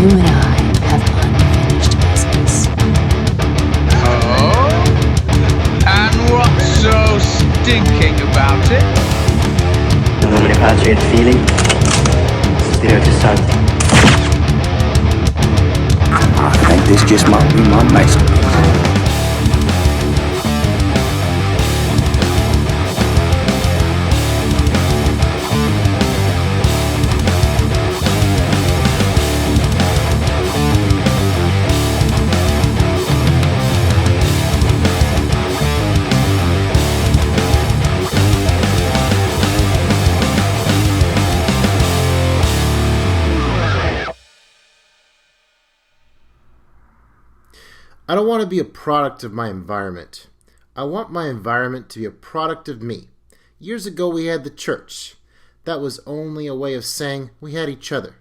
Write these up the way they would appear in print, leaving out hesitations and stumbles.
you and I have unfinished business. Oh? And what's so stinking about it? The moment of heart rate feeling, spirit is something. I think this just might be my masterpiece. I don't want to be a product of my environment. I want my environment to be a product of me. Years ago we had the church. That was only a way of saying we had each other.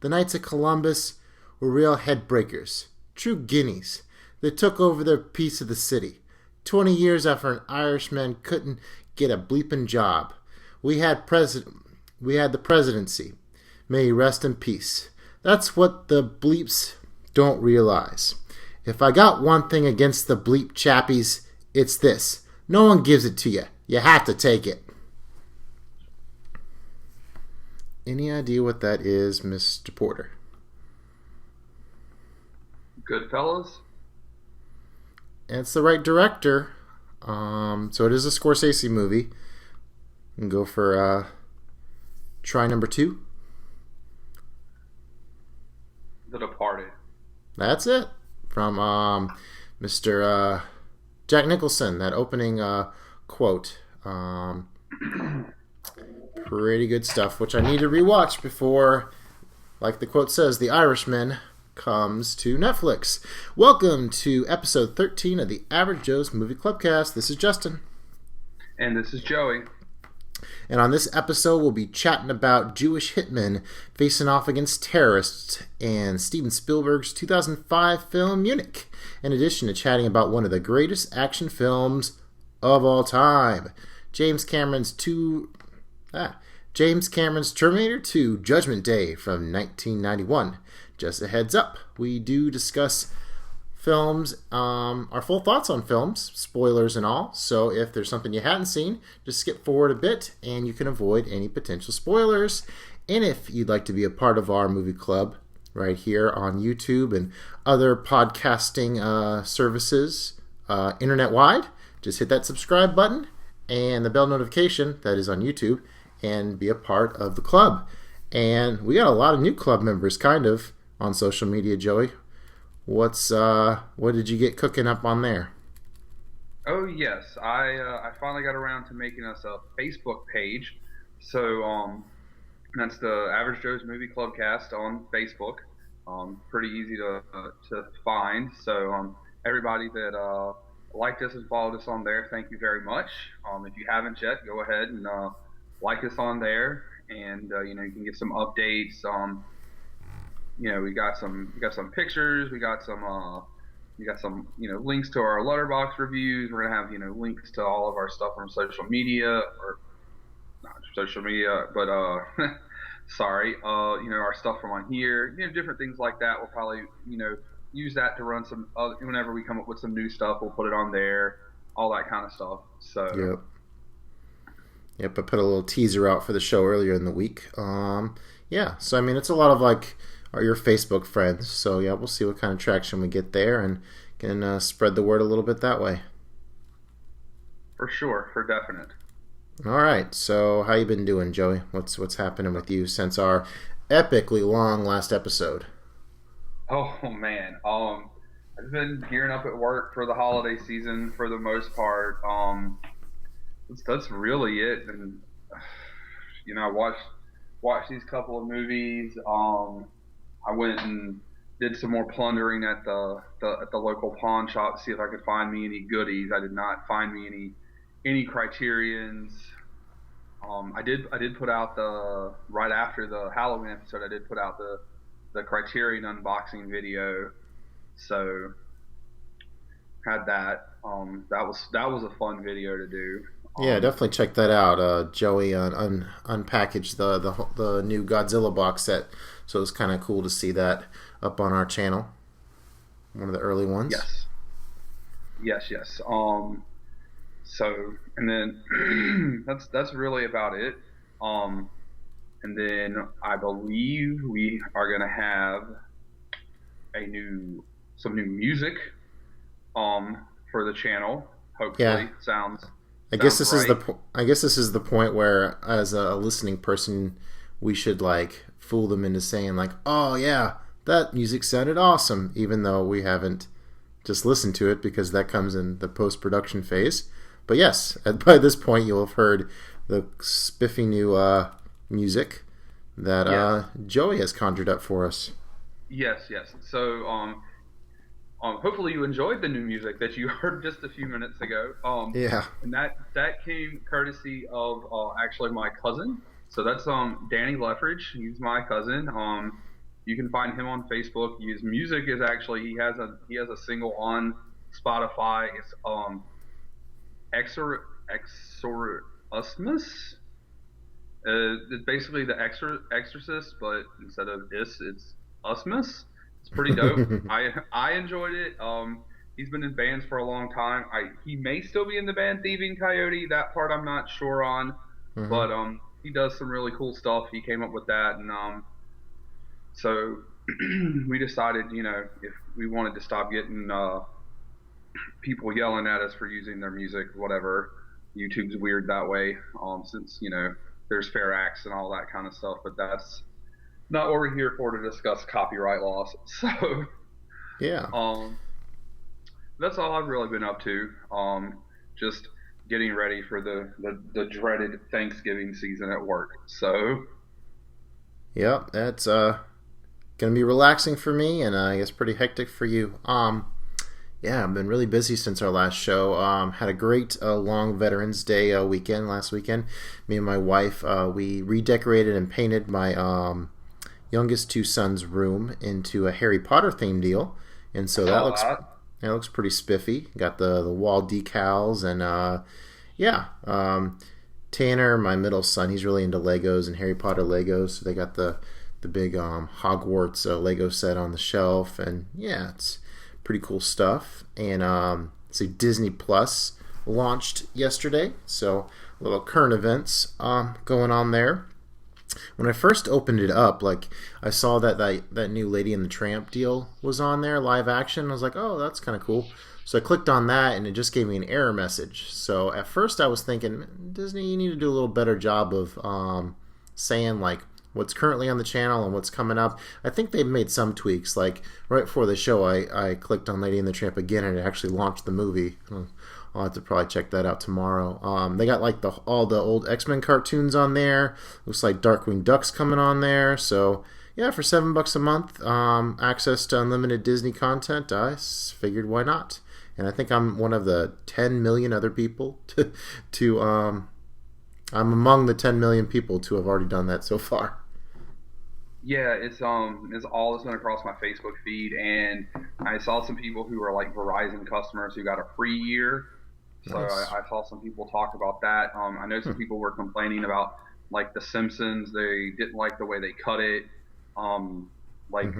The Knights of Columbus were real headbreakers, true guineas. They took over their piece of the city. 20 years after an Irishman couldn't get a bleeping job. We had the presidency. May he rest in peace. That's what the bleeps don't realize. If I got one thing against the bleep chappies, it's this. No one gives it to you. You have to take it. Any idea what that is, Mr. Porter? Goodfellas? It's the right director. So it is a Scorsese movie. And go for try number 2. The Departed. That's it. From Mr. Jack Nicholson, that opening quote. Pretty good stuff, which I need to rewatch before, like the quote says, The Irishman comes to Netflix. Welcome to episode 13 of the Average Joe's Movie Clubcast. This is Justin. And this is Joey. And on this episode, we'll be chatting about Jewish hitmen facing off against terrorists and Steven Spielberg's 2005 film Munich, in addition to chatting about one of the greatest action films of all time, James Cameron's Terminator 2 Judgment Day from 1991. Just a heads up, we do discuss films, our full thoughts on films, spoilers and all. So if there's something you hadn't seen, just skip forward a bit and you can avoid any potential spoilers. And if you'd like to be a part of our movie club right here on YouTube and other podcasting services internet-wide, just hit that subscribe button and the bell notification that is on YouTube and be a part of the club. And we got a lot of new club members kind of on social media, Joey. What did you get cooking up on there? Oh yes, I finally got around to making us a Facebook page. So that's the Average Joe's Movie Clubcast on Facebook. Pretty easy to find. So everybody that liked us and followed us on there, thank you very much. If you haven't yet, go ahead and like us on there, and you can get some updates. We got some pictures. We got some links to our Letterboxd reviews. We're gonna have links to all of our stuff from social media, or not social media, but sorry, our stuff from on here. Different things like that. We'll probably use that to run some whenever we come up with some new stuff. We'll put it on there, all that kind of stuff. So Yep. I put a little teaser out for the show earlier in the week. So I mean, it's a lot of your Facebook friends. So yeah, we'll see what kind of traction we get there and can spread the word a little bit that way. For sure, for definite. All right. So how you been doing, Joey? What's happening with you since our epically long last episode? Oh man, I've been gearing up at work for the holiday season for the most part. That's really it. And I watched these couple of movies. I went and did some more plundering at the local pawn shop to see if I could find me any goodies. I did not find me any Criterions. I did put out right after the Halloween episode. I did put out the Criterion unboxing video. So had that. That was a fun video to do. Yeah, definitely check that out. Joey unpackaged the new Godzilla box set, so it was kind of cool to see that up on our channel. One of the early ones. Yes. So, and then that's really about it. And then I believe we are gonna have some new music for the channel. Hopefully, Yeah. sounds. I guess this right. is the point where, as a listening person, we should like fool them into saying like, "Oh yeah, that music sounded awesome," even though we haven't just listened to it because that comes in the post production phase. But yes, by this point you'll have heard the spiffy new music that Joey has conjured up for us. Yes. So, hopefully you enjoyed the new music that you heard just a few minutes ago. Yeah. And that came courtesy of actually my cousin. So that's Danny Leffridge. He's my cousin. You can find him on Facebook. His music is actually he has a single on Spotify. It's Exorcismus. It's basically the Exorcist, but instead of it's Usmus. It's pretty dope. I enjoyed it. He's been in bands for a long time. He may still be in the band Thieving Coyote. That part I'm not sure on, but he does some really cool stuff. He came up with that, and so we decided, if we wanted to stop getting people yelling at us for using their music, whatever. YouTube's weird that way, since there's fair acts and all that kind of stuff, but that's not what we're here for, to discuss copyright laws. So Yeah. that's all I've really been up to. Just getting ready for the dreaded Thanksgiving season at work. So Yep, that's gonna be relaxing for me, and I guess pretty hectic for you. Yeah, I've been really busy since our last show. Had a great long Veterans Day weekend last weekend. Me and my wife, we redecorated and painted my youngest two sons' room into a Harry Potter themed deal, and so that looks pretty spiffy. Got the wall decals, and Tanner, my middle son, he's really into Legos and Harry Potter Legos, so they got the big Hogwarts Lego set on the shelf, and yeah, it's pretty cool stuff. And so Disney Plus launched yesterday, so little current events going on there. When I first opened it up, like I saw that new Lady and the Tramp deal was on there, live action. I was like, oh, that's kind of cool. So I clicked on that, and it just gave me an error message. So at first I was thinking, Disney, you need to do a little better job of saying like what's currently on the channel and what's coming up. I think they've made some tweaks. Like right before the show, I clicked on Lady and the Tramp again, and it actually launched the movie. I'll have to probably check that out tomorrow. They got like all the old X-Men cartoons on there. Looks like Darkwing Duck's coming on there. So yeah, for $7 a month, access to unlimited Disney content, I figured why not. And I think I'm one of the 10 million other people I'm among the 10 million people to have already done that so far. yeah, it's all that's been across my Facebook feed, and I saw some people who were like Verizon customers who got a free year. So Nice. I saw some people talk about that. I know some people were complaining about like The Simpsons. They didn't like the way they cut it. Like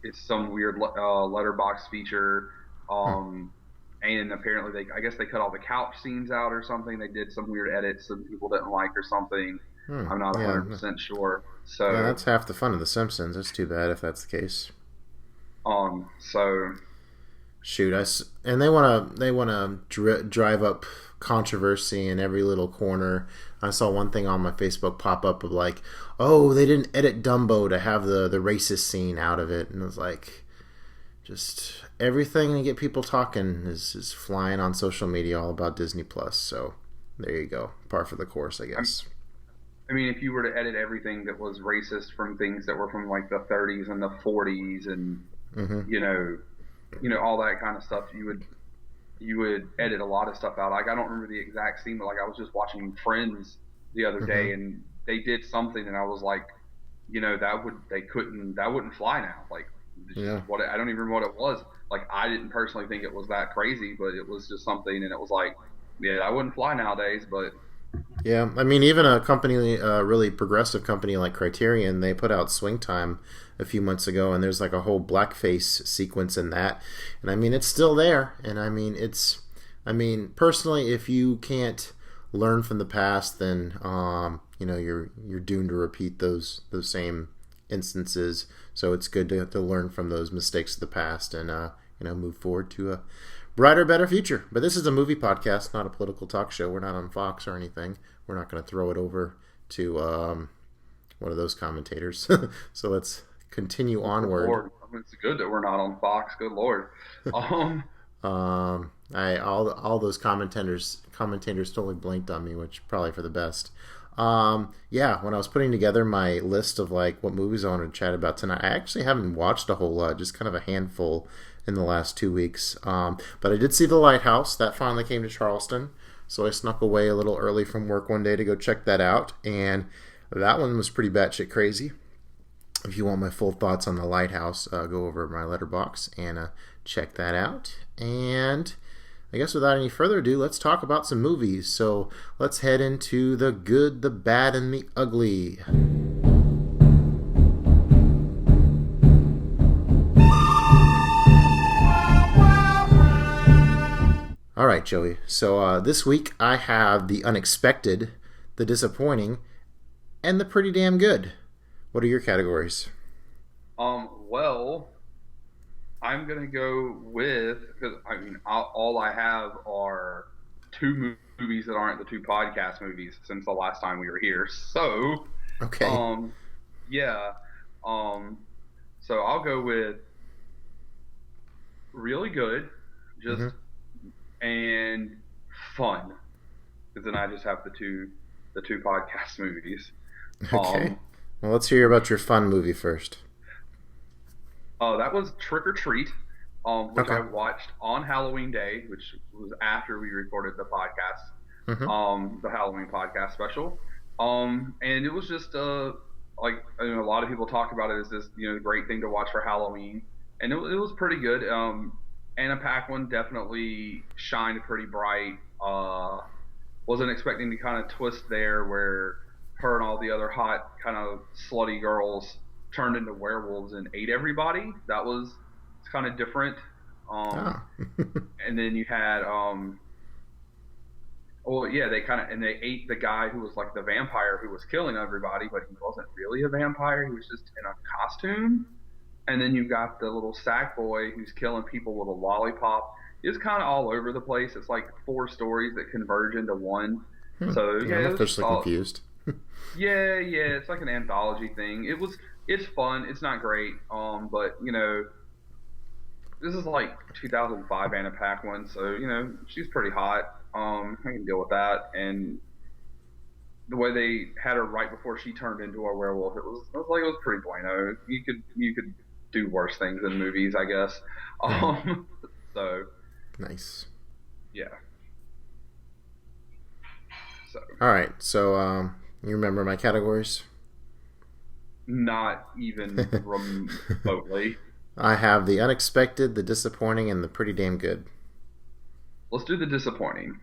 it's some weird letterbox feature. And apparently I guess they cut all the couch scenes out or something. They did some weird edits some people didn't like or something. I'm not 100% sure. So Yeah, that's half the fun of The Simpsons. That's too bad if that's the case. So Shoot, and they wanna drive up controversy in every little corner. I saw one thing on my Facebook pop up of like, oh, they didn't edit Dumbo to have the racist scene out of it, and it was like, just everything to get people talking is flying on social media all about Disney Plus. So there you go, par for the course, I guess. I mean, if you were to edit everything that was racist from things that were from like the 30s and the 40s and all that kind of stuff, you would edit a lot of stuff out. Like I don't remember the exact scene, but like I was just watching Friends the other day, and they did something, and I was like, that wouldn't fly now. Like, I don't even remember what it was. Like I didn't personally think it was that crazy, but it was just something, and it was like, yeah, I wouldn't fly nowadays, but Yeah, I mean, even a company, a really progressive company like Criterion, they put out Swing Time a few months ago, and there's like a whole blackface sequence in that. And I mean, it's still there. And I mean, personally, if you can't learn from the past, then you're doomed to repeat those same instances. So it's good to learn from those mistakes of the past and move forward to a brighter, better future. But this is a movie podcast, not a political talk show. We're not on Fox or anything. We're not going to throw it over to one of those commentators. So let's continue onward. Lord, it's good that we're not on Fox. Good Lord. All those commentators totally blinked on me, which probably for the best. Yeah, when I was putting together my list of like what movies I wanted to chat about tonight, I actually haven't watched a whole lot, just kind of a handful in the last 2 weeks. But I did see The Lighthouse. That finally came to Charleston, so I snuck away a little early from work one day to go check that out, and that one was pretty batshit crazy. If you want my full thoughts on The Lighthouse, go over my Letterboxd and check that out. And I guess without any further ado, let's talk about some movies. So let's head into the good, the bad, and the ugly. All right, Joey. So this week I have the unexpected, the disappointing, and the pretty damn good. What are your categories? Well, I'm gonna go with, because I mean, all I have are two movies that aren't the two podcast movies since the last time we were here. So, okay. Yeah. So I'll go with really good, just and fun, because then I just have the two podcast movies. Okay. Well, let's hear about your fun movie first. That was Trick or Treat, which Okay. I watched on Halloween Day, which was after we recorded the podcast, the Halloween podcast special. And it was just a lot of people talk about it as this great thing to watch for Halloween, and it was pretty good. Anna Paquin definitely shined pretty bright. Wasn't expecting to kind of twist there where her and all the other hot kind of slutty girls turned into werewolves and ate everybody. It's kind of different. And then you had they ate the guy who was like the vampire who was killing everybody, but he wasn't really a vampire. He was just in a costume. And then you've got the little sack boy who's killing people with a lollipop. It's kind of all over the place. It's like 4 stories that converge into one. So I'm officially confused. Yeah, it's like an anthology thing. It's fun. It's not great. But this is like 2005 Anna Paquin, so she's pretty hot. I can deal with that. And the way they had her right before she turned into a werewolf, it was pretty bueno. You could do worse things in movies, I guess. So nice. Yeah. So all right. So you remember my categories? not even remotely. I have the unexpected, the disappointing, and the pretty damn good. Let's do the disappointing.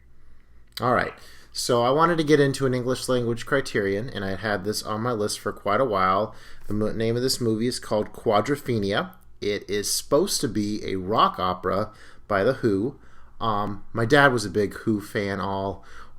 All right. So I wanted to get into an English language criterion, and I had this on my list for quite a while. The name of this movie is called Quadrophenia. It is supposed to be a rock opera by The Who. My dad was a big Who fan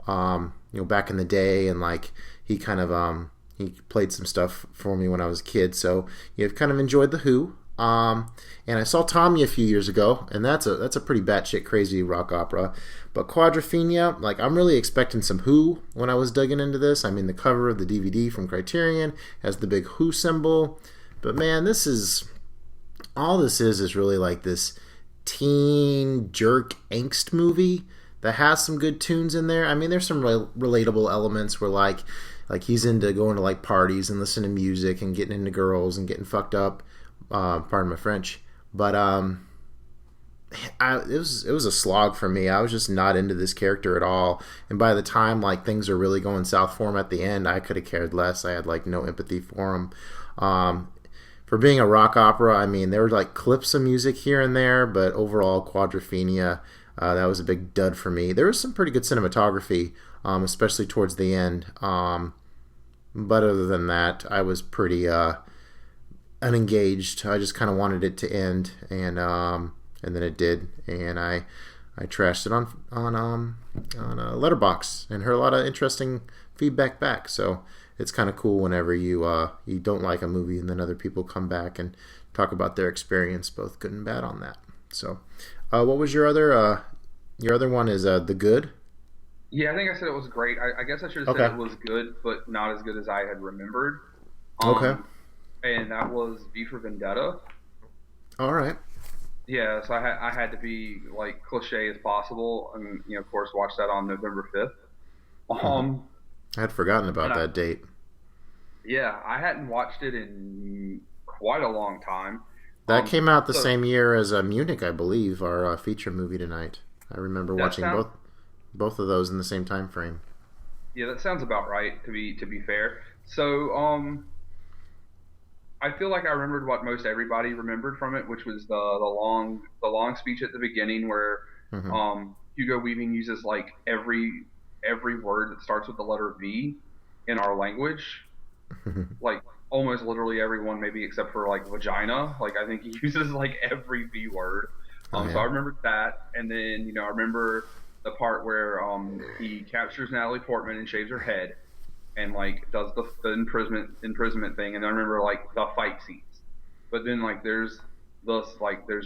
back in the day, and he kind of he played some stuff for me when I was a kid. So I've kind of enjoyed The Who. And I saw Tommy a few years ago, and that's a pretty batshit crazy rock opera. But Quadrophenia, I'm really expecting some Who when I was digging into this. I mean, the cover of the DVD from Criterion has the big Who symbol. But man, this is really like this teen jerk angst movie that has some good tunes in there. I mean, there's some relatable elements where like he's into going to parties and listening to music and getting into girls and getting fucked up. Pardon my French, but it was a slog for me. I was just not into this character at all, and by the time things are really going south for him at the end, I could have cared less. I had no empathy for him. For being a rock opera, I mean, there were clips of music here and there, but overall, Quadrophenia, That was a big dud for me. There was some pretty good cinematography, especially towards the end. But other than that, I was pretty unengaged. I just kind of wanted it to end, and then it did, and I trashed it on Letterboxd and heard a lot of interesting feedback back. So it's kind of cool whenever you don't like a movie and then other people come back and talk about their experience, both good and bad, on that. So, what was your other? Your other one is The Good. Yeah, I think I said it was great. I guess I should have said it was good, but not as good as I had remembered. Okay. And that was V for Vendetta. All right. Yeah, so I had to be like cliche as possible, and of course, watch that on November 5th. I had forgotten about that date. Yeah, I hadn't watched it in quite a long time. That came out the same year as Munich, I believe, our feature movie tonight. I remember watching both of those in the same time frame. Yeah, that sounds about right. To be fair, so I feel like I remembered what most everybody remembered from it, which was the long speech at the beginning where Hugo Weaving uses like every word that starts with the letter V in our language, like almost literally everyone, maybe except for like vagina. Like I think he uses like every V word. So I remembered that, and then I remember the part where he captures Natalie Portman and shaves her head, and like does the imprisonment thing, and I remember like the fight scenes. But then like there's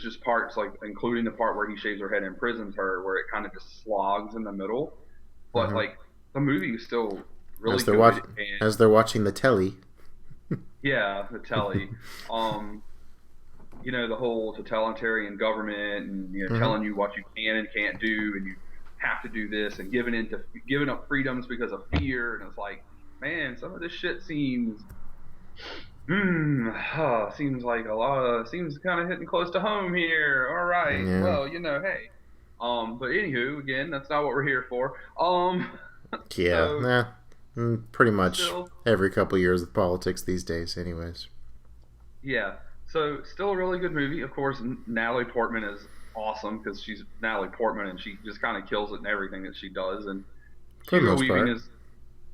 just parts like including the part where he shaves her head and imprisons her, where it kind of just slogs in the middle. But like the movie was still really good. As they're watching the telly. Yeah, the telly. The whole totalitarian government and telling you what you can and can't do, and you have to do this, and giving up freedoms because of fear. And it's like, man, some of this shit seems like seems kind of hitting close to home here. All right, well, hey. But anywho, again, that's not what we're here for. Pretty much every couple years with politics these days, anyways. Yeah. So still a really good movie. Of course, Natalie Portman is awesome because she's Natalie Portman and she just kind of kills it in everything that she does. And Hugo Weaving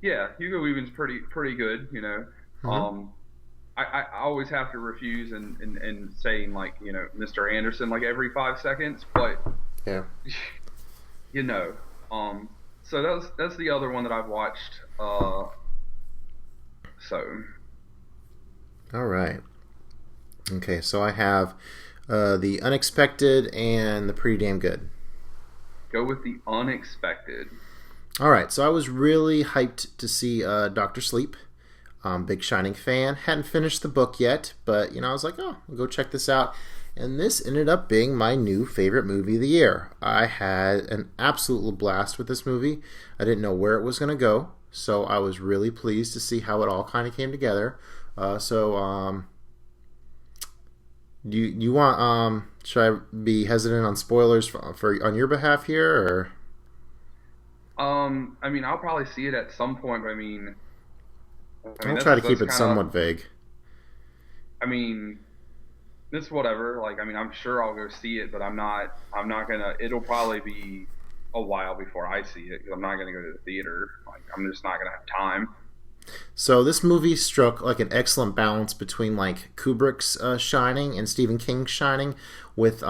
Hugo Weaving's pretty good. I always have to refuse and saying like Mr. Anderson like every 5 seconds, but so that's the other one that I've watched. All right. Okay, so I have The Unexpected and The Pretty Damn Good. Go with The Unexpected. All right, so I was really hyped to see Dr. Sleep. Big Shining fan. Hadn't finished the book yet, but I was like, I'll go check this out. And this ended up being my new favorite movie of the year. I had an absolute blast with this movie. I didn't know where it was going to go, so I was really pleased to see how it all kind of came together. Do you want? Should I be hesitant on spoilers for on your behalf here, or? I mean, I'll probably see it at some point, but I'll try to keep it somewhat vague. I mean, it's whatever. Like, I'm sure I'll go see it, but I'm not gonna. It'll probably be a while before I see it because I'm not gonna go to the theater. Like, I'm just not gonna have time. So this movie struck like an excellent balance between like Kubrick's Shining and Stephen King's Shining, with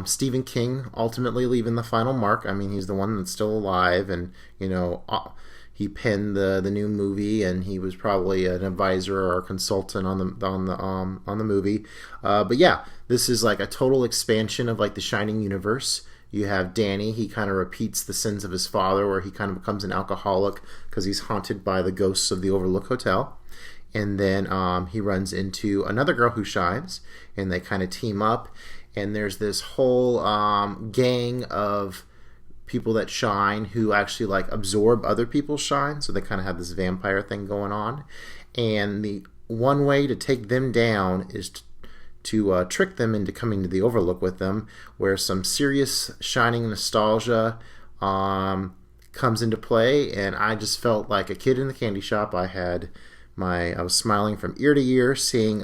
Stephen King ultimately leaving the final mark. I mean, he's the one that's still alive, and he penned the new movie, and he was probably an advisor or a consultant on the movie. But yeah, this is like a total expansion of like the Shining universe. You have Danny, he kind of repeats the sins of his father, where he kind of becomes an alcoholic because he's haunted by the ghosts of the Overlook Hotel. And then he runs into another girl who shines, and they kind of team up. And there's this whole gang of people that shine who actually like absorb other people's shine, so they kind of have this vampire thing going on. And the one way to take them down is to trick them into coming to the Overlook with them, where some serious Shining nostalgia comes into play. And I just felt like a kid in the candy shop. I was smiling from ear to ear, seeing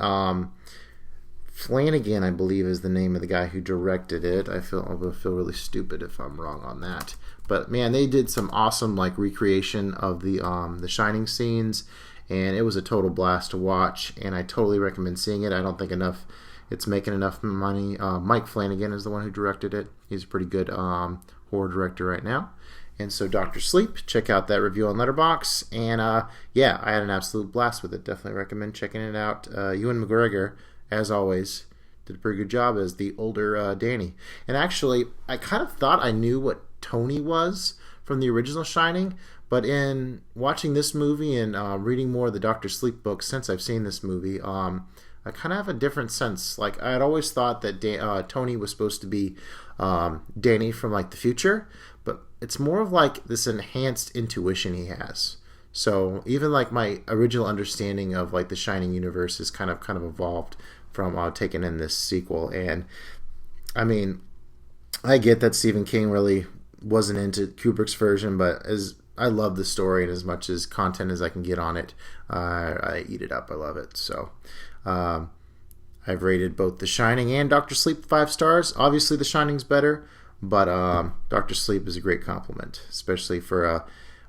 Flanagan, I believe, is the name of the guy who directed it. I feel really stupid if I'm wrong on that. But man, they did some awesome like recreation of the Shining scenes, and it was a total blast to watch. And I totally recommend seeing it. I don't think it's making enough money. Mike Flanagan is the one who directed it. He's a pretty good horror director right now. And so Dr. Sleep, check out that review on Letterboxd. And yeah, I had an absolute blast with it. Definitely recommend checking it out. Ewan McGregor, as always, did a pretty good job as the older Danny. And actually, I kind of thought I knew what Tony was from the original Shining, but in watching this movie and reading more of the Dr. Sleep books since I've seen this movie, I kind of have a different sense. Like, I had always thought that Tony was supposed to be Danny from like the future, but it's more of like this enhanced intuition he has. So even like my original understanding of like the Shining universe is kind of evolved from taking in this sequel. And I mean, I get that Stephen King really wasn't into Kubrick's version, but as I love the story and as much as content as I can get on it, I eat it up. I love it. So I've rated both The Shining and Dr. Sleep 5 stars. Obviously, The Shining's better, but Dr. Sleep is a great compliment, especially for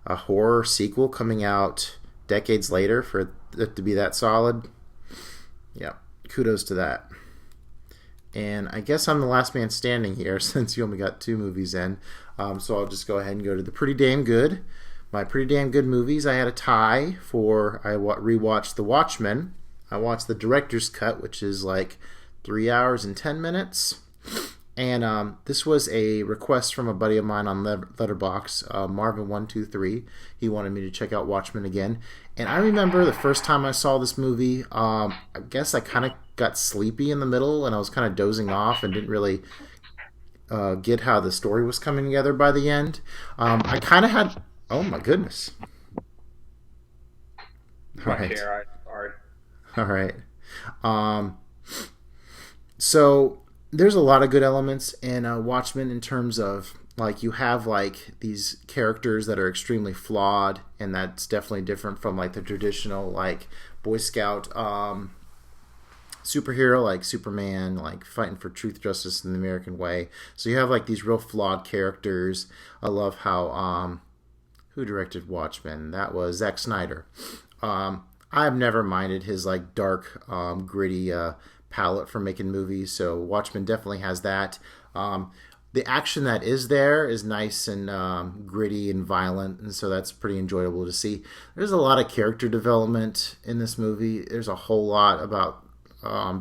a horror sequel coming out decades later for it to be that solid. Yeah, kudos to that. And I guess I'm the last man standing here since you only got 2 movies in. So I'll just go ahead and go to the Pretty Damn Good. My Pretty Damn Good movies, I had a tie for, I rewatched The Watchmen. I watched the director's cut, which is like 3 hours and 10 minutes. And this was a request from a buddy of mine on Letterboxd, Marvin123. He wanted me to check out Watchmen again. And I remember the first time I saw this movie, I guess I kind of got sleepy in the middle, and I was kind of dozing off and didn't really get how the story was coming together by the end. I kind of had... Oh, my goodness. All right. All right. So there's a lot of good elements in Watchmen in terms of like you have like these characters that are extremely flawed, and that's definitely different from like the traditional like Boy Scout superhero like Superman, like fighting for truth, justice, and the American way. So you have like these real flawed characters. I love how who directed Watchmen? That was Zack Snyder. I've never minded his like dark, gritty palette for making movies, so Watchmen definitely has that. The action that is there is nice and gritty and violent, and so that's pretty enjoyable to see. There's a lot of character development in this movie. There's a whole lot about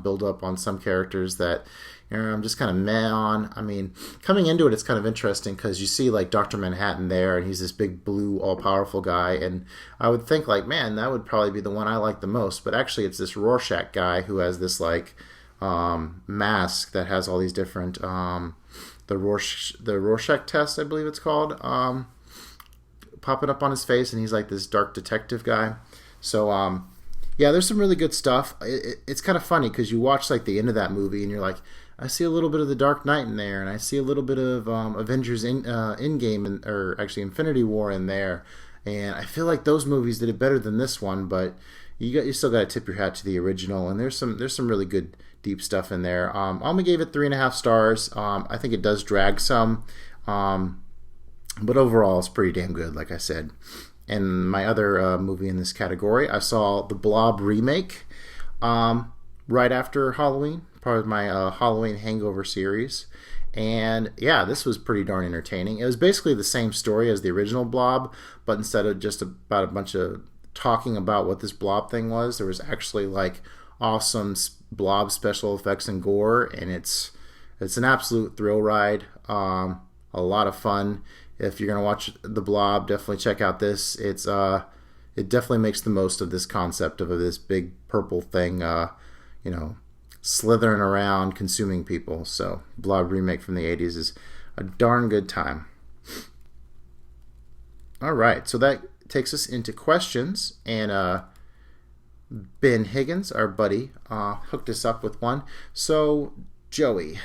build up on some characters that I'm just kind of meh on. I mean, coming into it, it's kind of interesting because you see like Dr. Manhattan there, and he's this big blue all-powerful guy, and I would think like, man, that would probably be the one I like the most, but actually it's this Rorschach guy who has this like mask that has all these different the Rorschach test, I believe it's called, popping up on his face, and he's like this dark detective guy. So yeah, there's some really good stuff. It's kind of funny because you watch like the end of that movie and you're like, I see a little bit of the Dark Knight in there, and I see a little bit of Avengers Endgame, or actually Infinity War in there, and I feel like those movies did it better than this one, but you still got to tip your hat to the original, and there's some really good deep stuff in there. I only gave it 3.5 stars. I think it does drag some, but overall it's pretty damn good, like I said. And my other movie in this category, I saw the Blob remake right after Halloween, part of my Halloween Hangover series. And yeah, this was pretty darn entertaining. It was basically the same story as the original Blob, but instead of just about a bunch of talking about what this Blob thing was, there was actually like awesome Blob special effects and gore, and it's an absolute thrill ride. A lot of fun. If you're gonna watch the Blob, definitely check out this. It definitely makes the most of this concept of this big purple thing, slithering around, consuming people. So Blob remake from the 80s is a darn good time. All right, so that takes us into questions, and Ben Higgins, our buddy, hooked us up with one. So Joey,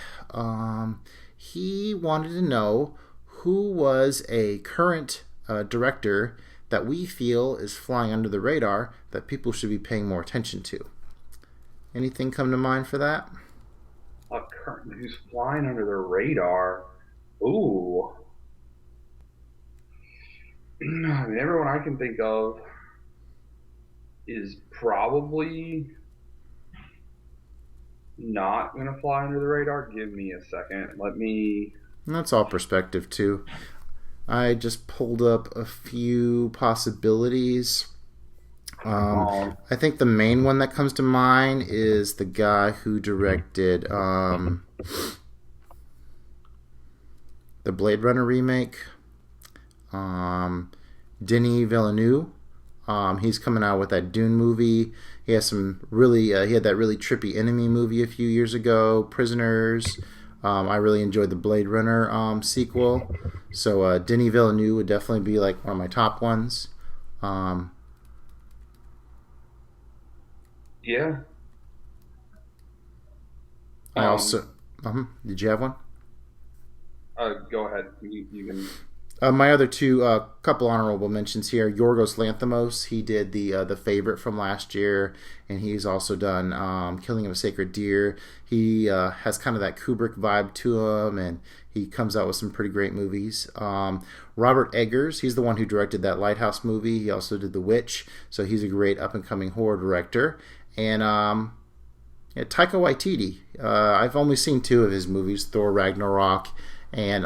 he wanted to know who was a current director that we feel is flying under the radar that people should be paying more attention to. Anything come to mind for that? who's flying under the radar. Ooh. I mean, everyone I can think of is probably not going to fly under the radar. Give me a second. That's all perspective, too. I just pulled up a few possibilities. I think the main one that comes to mind is the guy who directed the Blade Runner remake, Denis Villeneuve. He's coming out with that Dune movie. He has he had that really trippy enemy movie a few years ago, Prisoners. I really enjoyed the Blade Runner sequel. So Denis Villeneuve would definitely be like one of my top ones. Yeah. I also... Did you have one? Go ahead. You can... My other two, couple honorable mentions here. Yorgos Lanthimos, he did the Favorite from last year, and he's also done Killing of a Sacred Deer. He has kind of that Kubrick vibe to him, and he comes out with some pretty great movies. Robert Eggers, he's the one who directed that Lighthouse movie. He also did The Witch, so he's a great up-and-coming horror director. And Taika Waititi, I've only seen two of his movies, Thor Ragnarok and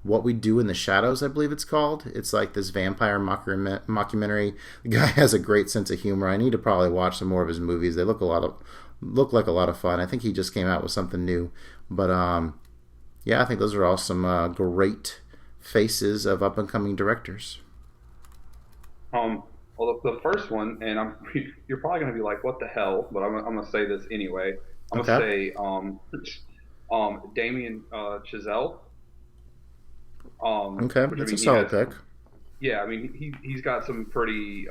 What We Do in the Shadows, I believe it's called. It's like this vampire mockumentary. The guy has a great sense of humor. I need to probably watch some more of his movies. They look like a lot of fun. I think he just came out with something new. But yeah, I think those are all some great faces of up-and-coming directors. Well, the first one, and you're probably going to be like, what the hell? But I'm going to say this anyway. I'm going to say Damien Chazelle. Okay, that's a solid pick. Yeah, I mean, he's got some pretty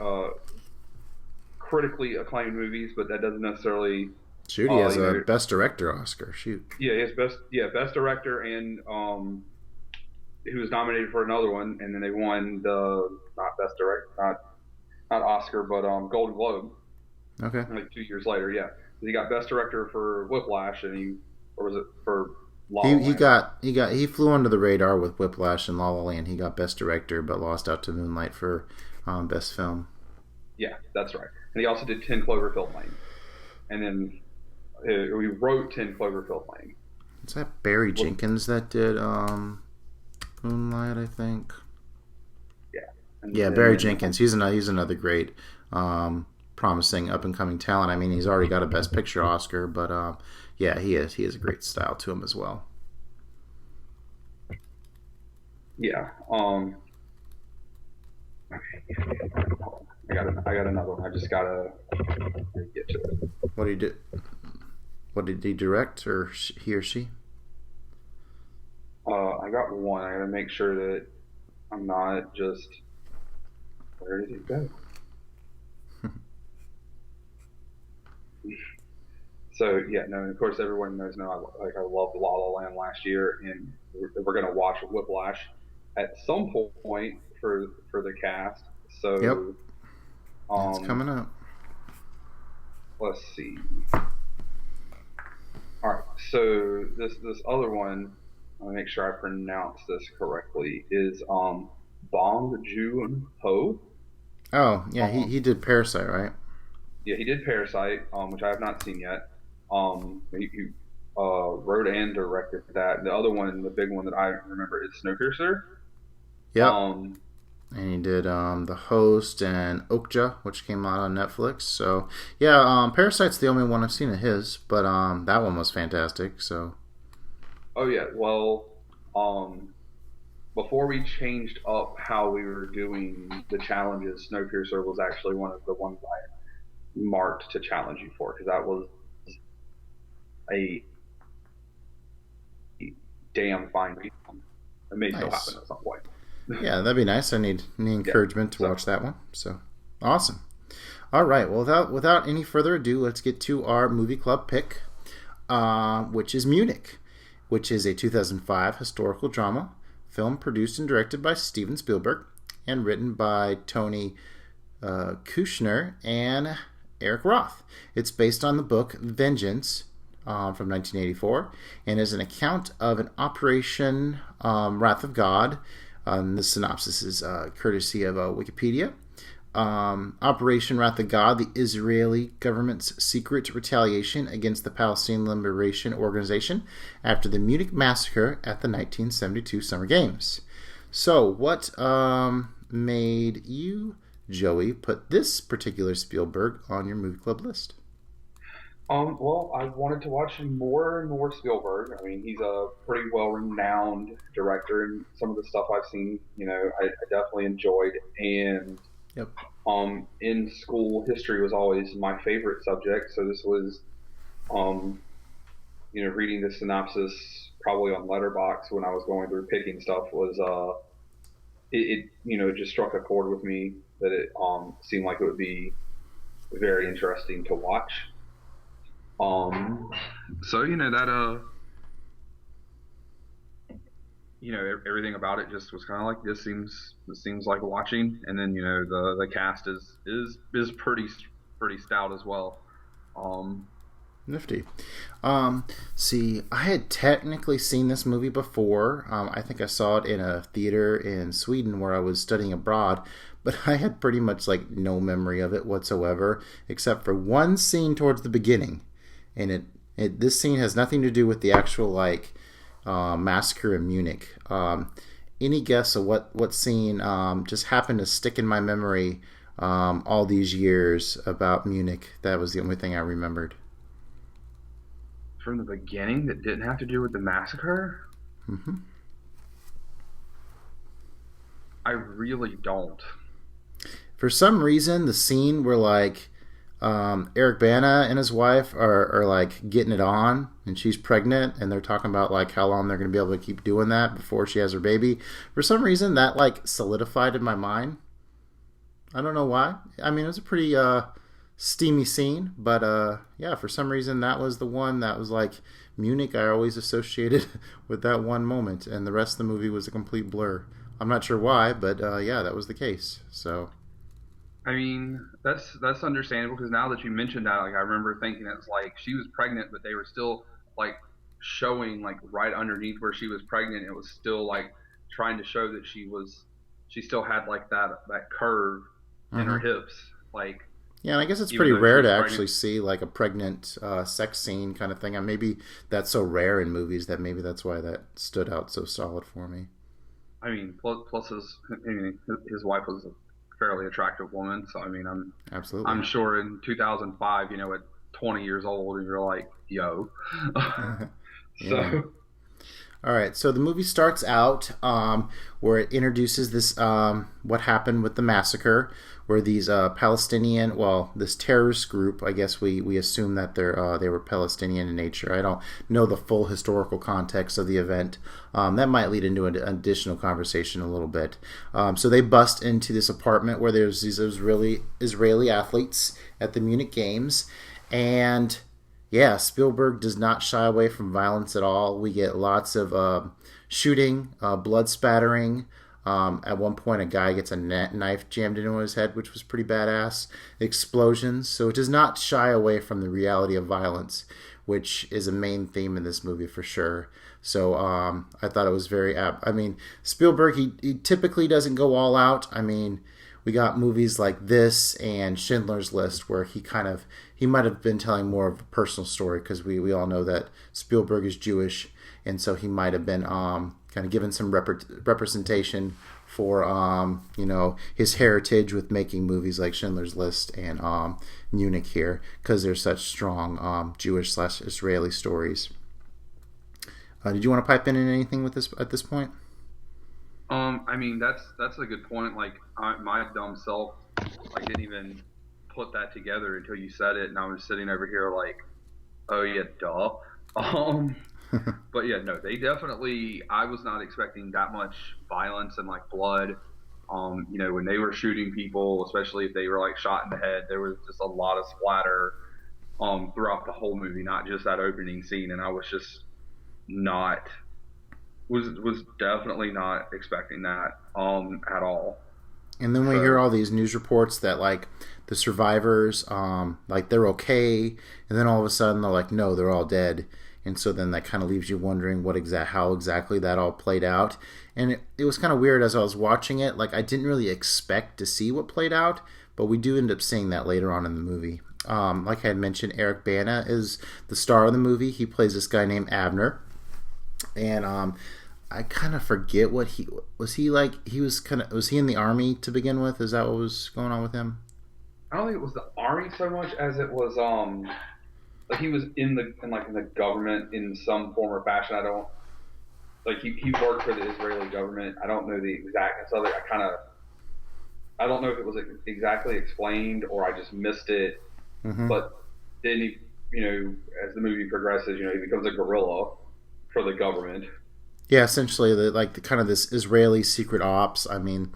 critically acclaimed movies, but that doesn't necessarily... Shoot, he has a Best Director Oscar. Shoot. Yeah, he has Best Director, and he was nominated for another one, and then they won the, not Best Director, not Oscar, but Golden Globe. Okay. Like 2 years later, yeah. He got Best Director for Whiplash, or was it for La La Land? He flew under the radar with Whiplash and La La Land. He got Best Director, but lost out to Moonlight for Best Film. Yeah, that's right. And he also did 10 Cloverfield Lane, and then he wrote 10 Cloverfield Lane. Is that Barry Jenkins that did Moonlight? I think. Yeah, Barry Jenkins. He's another great, promising up and coming talent. I mean, he's already got a Best Picture Oscar, but yeah, he has a great style to him as well. Yeah. I got another one. I just gotta get to it. What did he do? What did he direct, or he or she? I got one. I gotta make sure that I'm not just. Where did it go? So yeah, no. And of course, everyone knows now. I loved La La Land last year, and we're gonna watch Whiplash at some point for the cast. So yep, it's coming up. Let's see. All right. So this other one, I want to make sure I pronounce this correctly. Is Bong Joon-ho. Oh, yeah, he did Parasite, right? Yeah, he did Parasite, which I have not seen yet. He wrote and directed that. The other one, the big one that I remember, is Snowpiercer. Yep. And he did The Host and Okja, which came out on Netflix. So, yeah, Parasite's the only one I've seen of his, but that one was fantastic, so... Oh, yeah, well, before we changed up how we were doing the challenges, Snowpiercer was actually one of the ones I marked to challenge you for, because that was a damn fine read. It may still happen at some point. Yeah, that'd be nice. I need any encouragement to watch that one. So, awesome. All right, well, without any further ado, let's get to our movie club pick, which is Munich, which is a 2005 historical drama film produced and directed by Steven Spielberg and written by Tony Kushner and Eric Roth. It's based on the book Vengeance from 1984, and is an account of an Operation Wrath of God. The synopsis is courtesy of Wikipedia. Operation Wrath of God, the Israeli government's secret retaliation against the Palestinian Liberation Organization after the Munich massacre at the 1972 Summer Games. So, what made you, Joey, put this particular Spielberg on your movie club list? Well, I wanted to watch more and more Spielberg. I mean, he's a pretty well-renowned director, and some of the stuff I've seen, I definitely enjoyed. And Yep. In school, history was always my favorite subject, so this was, reading the synopsis probably on Letterboxd when I was going through picking stuff was, it just struck a chord with me that it seemed like it would be very interesting to watch. So everything about it just was kind of like this seems like watching, and then the cast is pretty stout as well. Nifty. See, I had technically seen this movie before. I think I saw it in a theater in Sweden where I was studying abroad, but I had pretty much like no memory of it whatsoever, except for one scene towards the beginning, and this scene has nothing to do with the actual massacre in Munich. Any guess of what scene just happened to stick in my memory all these years about Munich? That was the only thing I remembered. From the beginning that didn't have to do with the massacre? Mm-hmm. I really don't. For some reason, the scene where Eric Bana and his wife are getting it on, and she's pregnant, and they're talking about how long they're going to be able to keep doing that before she has her baby. For some reason, that solidified in my mind. I don't know why. I mean, it was a pretty steamy scene, but for some reason that was the one that was Munich. I always associated with that one moment, and the rest of the movie was a complete blur. I'm not sure why, but that was the case. So. I mean, that's understandable, because now that you mentioned that, I remember thinking it's she was pregnant, but they were still showing right underneath where she was pregnant. It was still trying to show that she still had that curve in her hips. Yeah, and I guess it's pretty rare to actually see a pregnant sex scene kind of thing. And maybe that's so rare in movies that maybe that's why that stood out so solid for me. I mean, plus his wife was a fairly attractive woman, so I mean, absolutely. I'm sure in 2005, at 20 years old, you're like, yo. So. All right, so the movie starts out where it introduces this what happened with the massacre, where these this terrorist group, I guess we assume that they were Palestinian in nature. I don't know the full historical context of the event. That might lead into an additional conversation a little bit. So they bust into this apartment where there's these Israeli athletes at the Munich Games, and yeah, Spielberg does not shy away from violence at all. We get lots of shooting, blood spattering. At one point, a guy gets a knife jammed into his head, which was pretty badass. Explosions. So it does not shy away from the reality of violence, which is a main theme in this movie for sure. So I thought it was very apt. I mean, Spielberg, he typically doesn't go all out. I mean, we got movies like this and Schindler's List where he might have been telling more of a personal story, because we all know that Spielberg is Jewish, and so he might have been kind of given some representation for his heritage with making movies like Schindler's List and Munich here, because there's such strong Jewish/Israeli stories. Did you want to pipe in anything with this at this point? I mean, that's a good point. My dumb self, didn't even put that together until you said it, and I was sitting over here oh yeah, duh. But yeah, no, they definitely. I was not expecting that much violence and blood. When they were shooting people, especially if they were shot in the head, there was just a lot of splatter throughout the whole movie, not just that opening scene, and I was just not. Was definitely not expecting that at all. And then we hear all these news reports that like the survivors, like they're okay, and then all of a sudden they're like, no, they're all dead. And so then that kind of leaves you wondering how exactly that all played out. And it was kind of weird as I was watching it. Like I didn't really expect to see what played out, but we do end up seeing that later on in the movie. Like I had mentioned, Eric Bana is the star of the movie. He plays this guy named Abner, and I kind of forget what he was. He was he in the army to begin with? Is that what was going on with him? I don't think it was the army so much as it was like he was in the government in some form or fashion. I don't like he worked for the Israeli government. I don't know the exactness of it. I don't know if it was exactly explained or I just missed it. Mm-hmm. But then he, as the movie progresses, he becomes a guerrilla for the government. Yeah, essentially, this Israeli secret ops. I mean,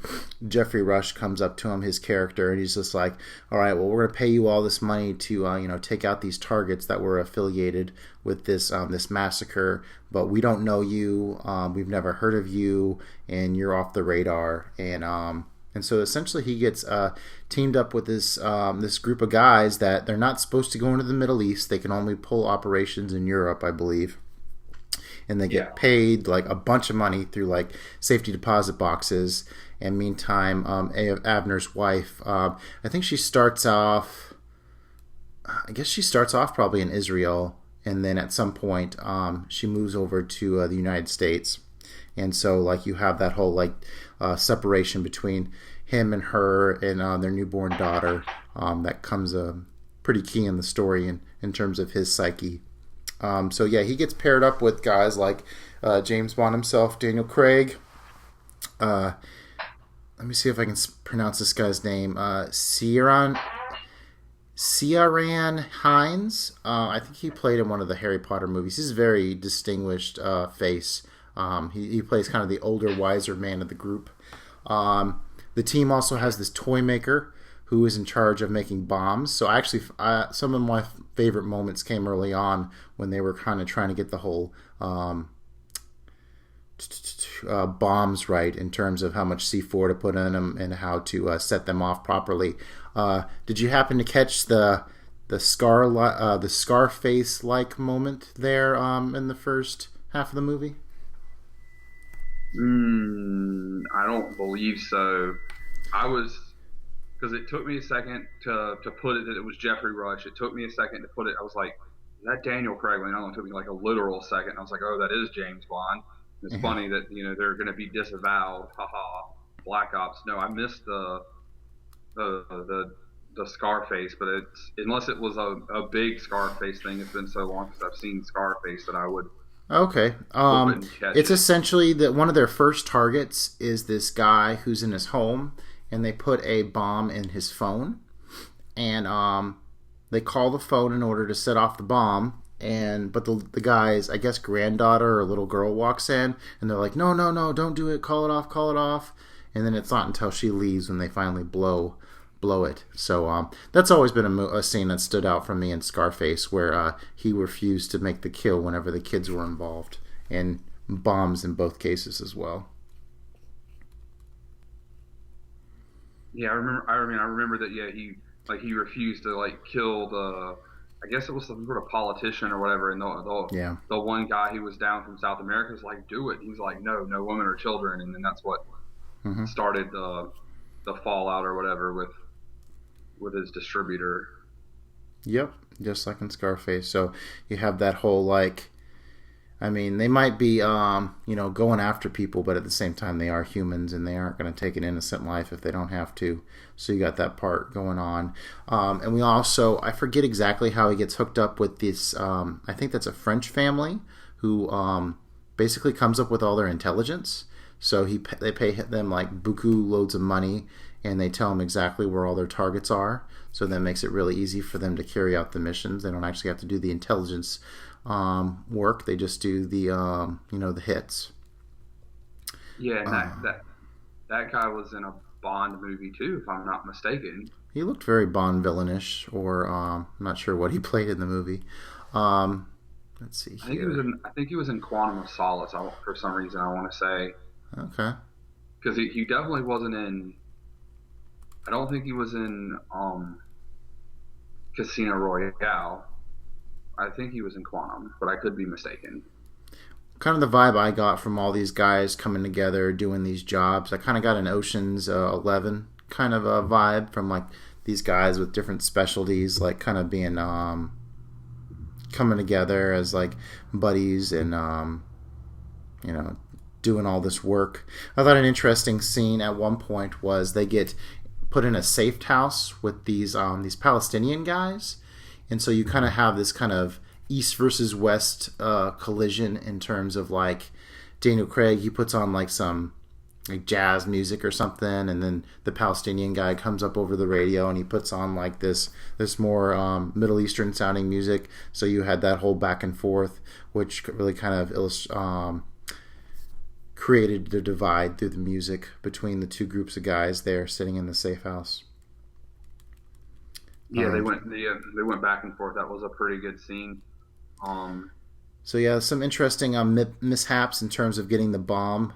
Jeffrey Rush comes up to him, his character, and he's just like, "All right, well, we're going to pay you all this money to, take out these targets that were affiliated with this massacre, but we don't know you. We've never heard of you, and you're off the radar." And so essentially, he gets teamed up with this group of guys that they're not supposed to go into the Middle East. They can only pull operations in Europe, I believe. And they get paid like a bunch of money through like safety deposit boxes. And meantime, Abner's wife, I think she starts off. I guess she starts off probably in Israel, and then at some point, she moves over to the United States. And so, like, you have that whole separation between him and her and their newborn daughter. That comes pretty key in the story in terms of his psyche. So yeah, he gets paired up with guys like James Bond himself, Daniel Craig. Let me see if I can pronounce this guy's name. Ciaran Hinds. I think he played in one of the Harry Potter movies. He's a very distinguished face. He plays kind of the older, wiser man of the group. The team also has this toy maker who is in charge of making bombs. So actually, some of my favorite moments came early on when they were kind of trying to get the whole bombs right in terms of how much C4 to put in them and how to set them off properly. Did you happen to catch the Scarface-like moment there in the first half of the movie? I don't believe so. Because it took me a second to put it that it was Jeffrey Rush. It took me a second to put it. I was like, is that Daniel Craig? It took me like a literal second. I was like, oh, that is James Bond. It's funny that they're going to be disavowed. Haha, Black Ops. No, I missed the Scarface, but unless it was a big Scarface thing. It's been so long since I've seen Scarface that I would. Okay. It's essentially that one of their first targets is this guy who's in his home, and they put a bomb in his phone, and they call the phone in order to set off the bomb. But the guy's, I guess, granddaughter or little girl walks in, and they're like, no, don't do it, call it off. And then it's not until she leaves when they finally blow it. So that's always been a scene that stood out for me in Scarface, where he refused to make the kill whenever the kids were involved, and bombs in both cases as well. Yeah, I remember that. Yeah, he refused to kill the. I guess it was some sort of politician or whatever, and the one guy who was down from South America was like, do it. He's like, no women or children, and then that's what started the fallout or whatever with his distributor. Yep, just like in Scarface. So you have that whole they might be going after people, but at the same time they are humans and they aren't going to take an innocent life if they don't have to. So you got that part going on. And we also, I forget exactly how he gets hooked up with this, I think that's a French family who basically comes up with all their intelligence. So they pay them buku loads of money, and they tell them exactly where all their targets are. So that makes it really easy for them to carry out the missions. They don't actually have to do the intelligence work. They just do the hits. Yeah, and that guy was in a Bond movie too, if I'm not mistaken. He looked very Bond villainish, or I'm not sure what he played in the movie. Let's see here. I think he was in Quantum of Solace. For some reason, I want to say. Okay. Because he definitely wasn't in I don't think he was in Casino Royale. I think he was in Quantum, but I could be mistaken. Kind of the vibe I got from all these guys coming together doing these jobs. I kind of got an Ocean's 11 kind of a vibe from like these guys with different specialties, like kind of being coming together as like buddies and you know, doing all this work. I thought an interesting scene at one point was they get put in a safe house with these Palestinian guys, and so you kind of have this kind of East versus West collision in terms of like Daniel Craig, he puts on like some like jazz music or something, and then the Palestinian guy comes up over the radio and he puts on like this more Middle Eastern sounding music. So you had that whole back and forth, which really kind of created the divide through the music between the two groups of guys there sitting in the safe house. Yeah, they went back and forth. That was a pretty good scene. So yeah, some interesting mishaps in terms of getting the bomb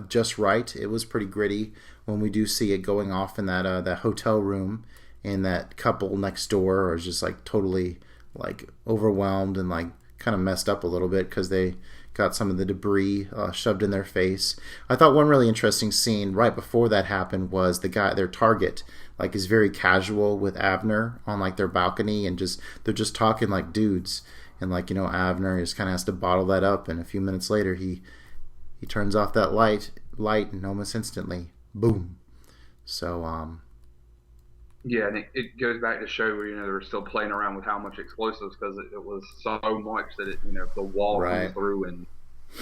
just right. It was pretty gritty when we do see it going off in that hotel room, and that couple next door is just like totally like overwhelmed and like kind of messed up a little bit because they got some of the debris shoved in their face. I thought one really interesting scene right before that happened was the guy, their target, like is very casual with Abner on like their balcony, and they're just talking like dudes. And like, you know, Abner just kind of has to bottle that up, and a few minutes later he turns off that light and almost instantly, boom. So yeah, and it goes back to show where, you know, they were still playing around with how much explosives, because it was so much that it, you know, the wall comes through and,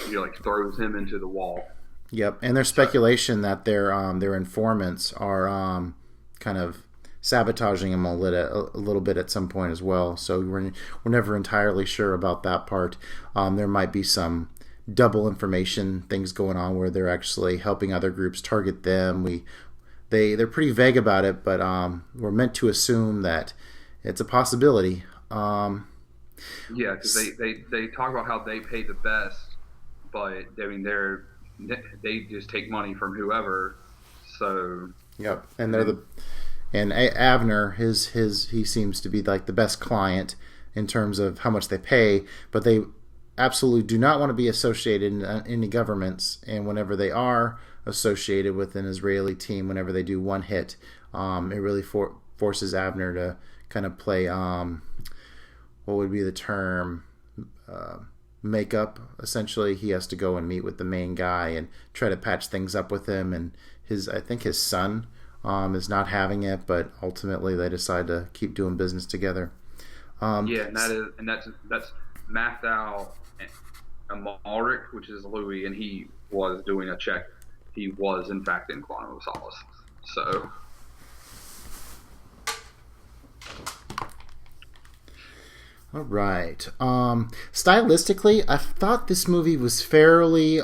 you know, like throws him into the wall. Yep, and there's speculation that their informants are kind of sabotaging him a little bit at some point as well. So we're never entirely sure about that part. There might be some double information things going on where they're actually helping other groups target them. They're pretty vague about it, but we're meant to assume that it's a possibility. Yeah, because they talk about how they pay the best, but I mean they just take money from whoever. So yep, and they're And Avner, he seems to be like the best client in terms of how much they pay, but they absolutely do not want to be associated in any governments. And whenever they are associated with an Israeli team, whenever they do one hit, it really forces Avner to kind of play what would be the term, makeup. Essentially, he has to go and meet with the main guy and try to patch things up with him. And I think his son is not having it, but ultimately they decide to keep doing business together. Yeah, and that's Mathau Amalric, which is Louis, and he was doing a check. He was in fact in Quantum of Solace. So all right. Stylistically, I thought this movie was fairly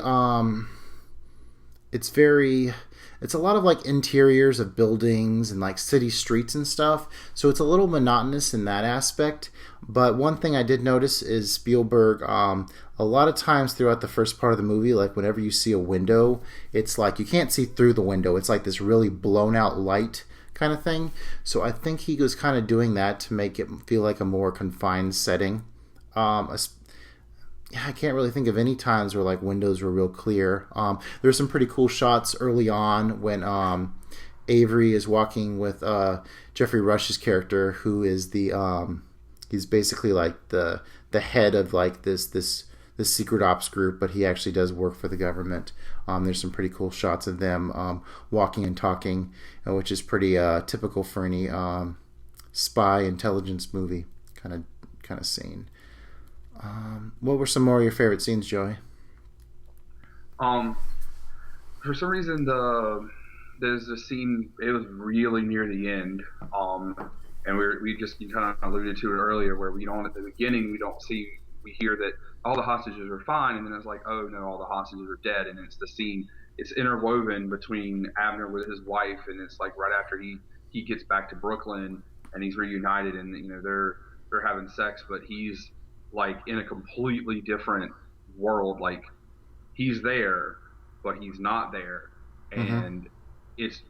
it's a lot of like interiors of buildings and like city streets and stuff, so it's a little monotonous in that aspect. But one thing I did notice is Spielberg, a lot of times throughout the first part of the movie, like whenever you see a window, it's like you can't see through the window. It's like this really blown out light kind of thing. So I think he was kind of doing that to make it feel like a more confined setting. I can't really think of any times where like windows were real clear. There's some pretty cool shots early on when Avery is walking with Jeffrey Rush's character, who is he's basically like the head of like this secret ops group, but he actually does work for the government. There's some pretty cool shots of them walking and talking, which is pretty typical for any spy intelligence movie kind of scene. What were some more of your favorite scenes, Joey? For some reason, there's a scene. It was really near the end, and we just kind of alluded to it earlier, where we don't at the beginning we hear that all the hostages are fine, and then it's like, oh no, all the hostages are dead, and it's the scene. It's interwoven between Abner with his wife, and it's like right after he gets back to Brooklyn and he's reunited, and you know they're having sex, but he's like in a completely different world. Like he's there, but he's not there. And it's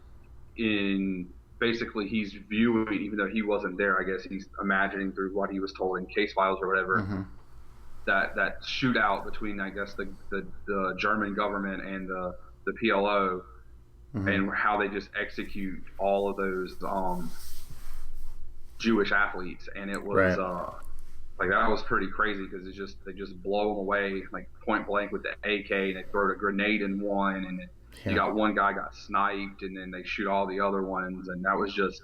in basically he's viewing, even though he wasn't there, I guess he's imagining through what he was told in case files or whatever, that shootout between, I guess, the German government and the PLO, and how they just execute all of those Jewish athletes, and it was like that was pretty crazy because they just blow them away like point blank with the AK, and they throw a grenade in one, and you got one guy got sniped, and then they shoot all the other ones, and that was just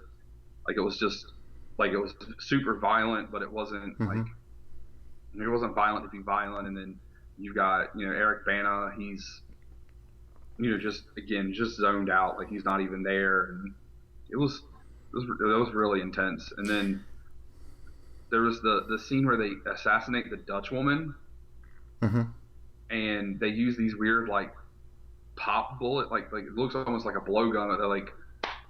like it was super violent, but it wasn't like it wasn't violent to be violent. And then you got Eric Bana, he's just zoned out, like he's not even there, and it was really intense. And then there was the scene where they assassinate the Dutch woman, and they use these weird like pop bullet, like it looks almost like a blowgun, but they like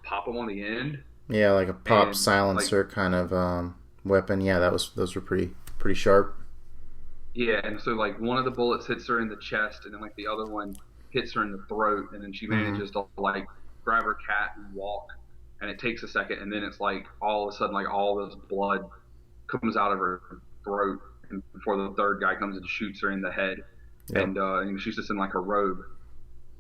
pop them on the end. Yeah, like a pop silencer kind of weapon. Yeah, those were pretty sharp. Yeah, and so like one of the bullets hits her in the chest, and then like the other one hits her in the throat, and then she manages to like grab her cat and walk, and it takes a second, and then it's like all of a sudden like all this blood comes out of her throat, and before the third guy comes and shoots her in the head, and she's just in like a robe,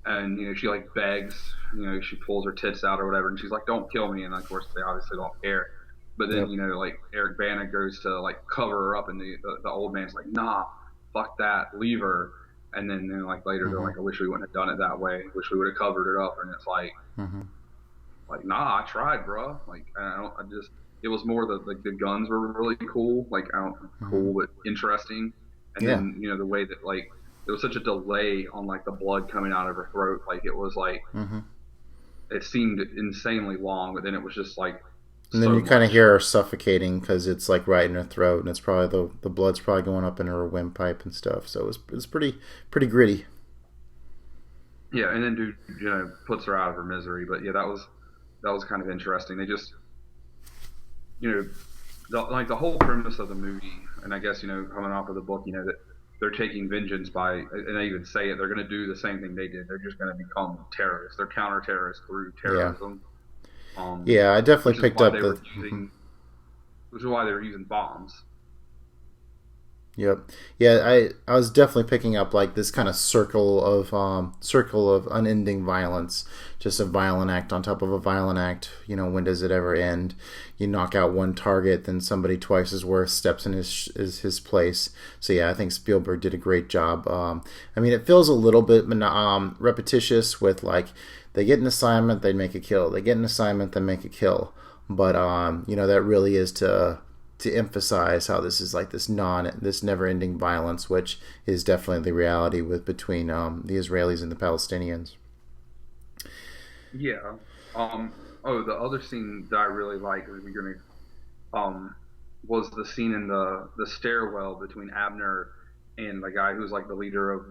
and she like begs, she pulls her tits out or whatever, and she's like, "Don't kill me," and of course they obviously don't care. But then like Eric Bana goes to like cover her up, and the old man's like, "Nah, fuck that, leave her." And then like later they're like, "I wish we wouldn't have done it that way. Wish we would have covered it up." And it's like, like, nah, I tried, bro. Like it was more the guns were really cool, like cool but interesting. And then the way that like there was such a delay on like the blood coming out of her throat, like it was like it seemed insanely long, but then it was just like. And then you kind of hear her suffocating because it's like right in her throat, and it's probably the blood's probably going up in her windpipe and stuff. So it was pretty gritty. Yeah, and then dude, puts her out of her misery. But yeah, that was kind of interesting. They just, the whole premise of the movie, and I guess coming off of the book, that they're taking vengeance by, and they even say it, they're going to do the same thing they did. They're just going to become terrorists. They're counter-terrorists through terrorism. Yeah, I definitely picked up which is why they were using bombs. Yep. Yeah, I was definitely picking up like this kind of circle of unending violence, just a violent act on top of a violent act. When does it ever end? You knock out one target, then somebody twice as worth steps in his place. So yeah, I think Spielberg did a great job. I mean, it feels a little bit repetitious with like they get an assignment, they make a kill. They get an assignment, they make a kill. But that really is to emphasize how this is like this never-ending violence, which is definitely the reality between the Israelis and the Palestinians. Yeah. The other scene that I really liked was the scene in the stairwell between Abner and the guy who's like the leader of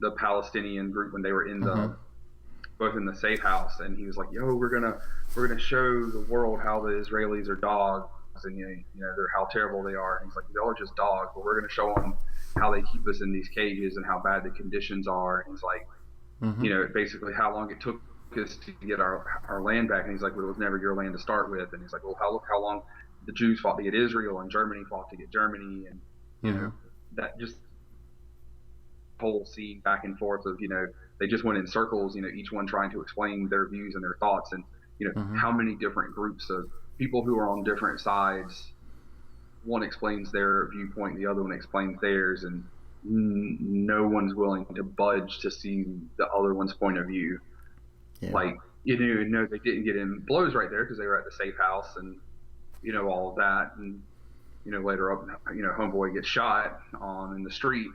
the Palestinian group when they were in both in the safe house, and he was like, "Yo, we're gonna show the world how the Israelis are dogs, and they're how terrible they are." And he's like, "Y'all are just dogs, but we're gonna show them how they keep us in these cages and how bad the conditions are." And he's like, basically how long it took us to get our land back. And he's like, "Well, it was never your land to start with." And he's like, "Well, how long the Jews fought to get Israel and Germany fought to get Germany," and that just whole scene back and forth of they just went in circles, each one trying to explain their views and their thoughts, and how many different groups of people who are on different sides, one explains their viewpoint, the other one explains theirs, and no one's willing to budge to see the other one's point of view. Like they didn't get in blows right there because they were at the safe house and all of that, and later up homeboy gets shot in the street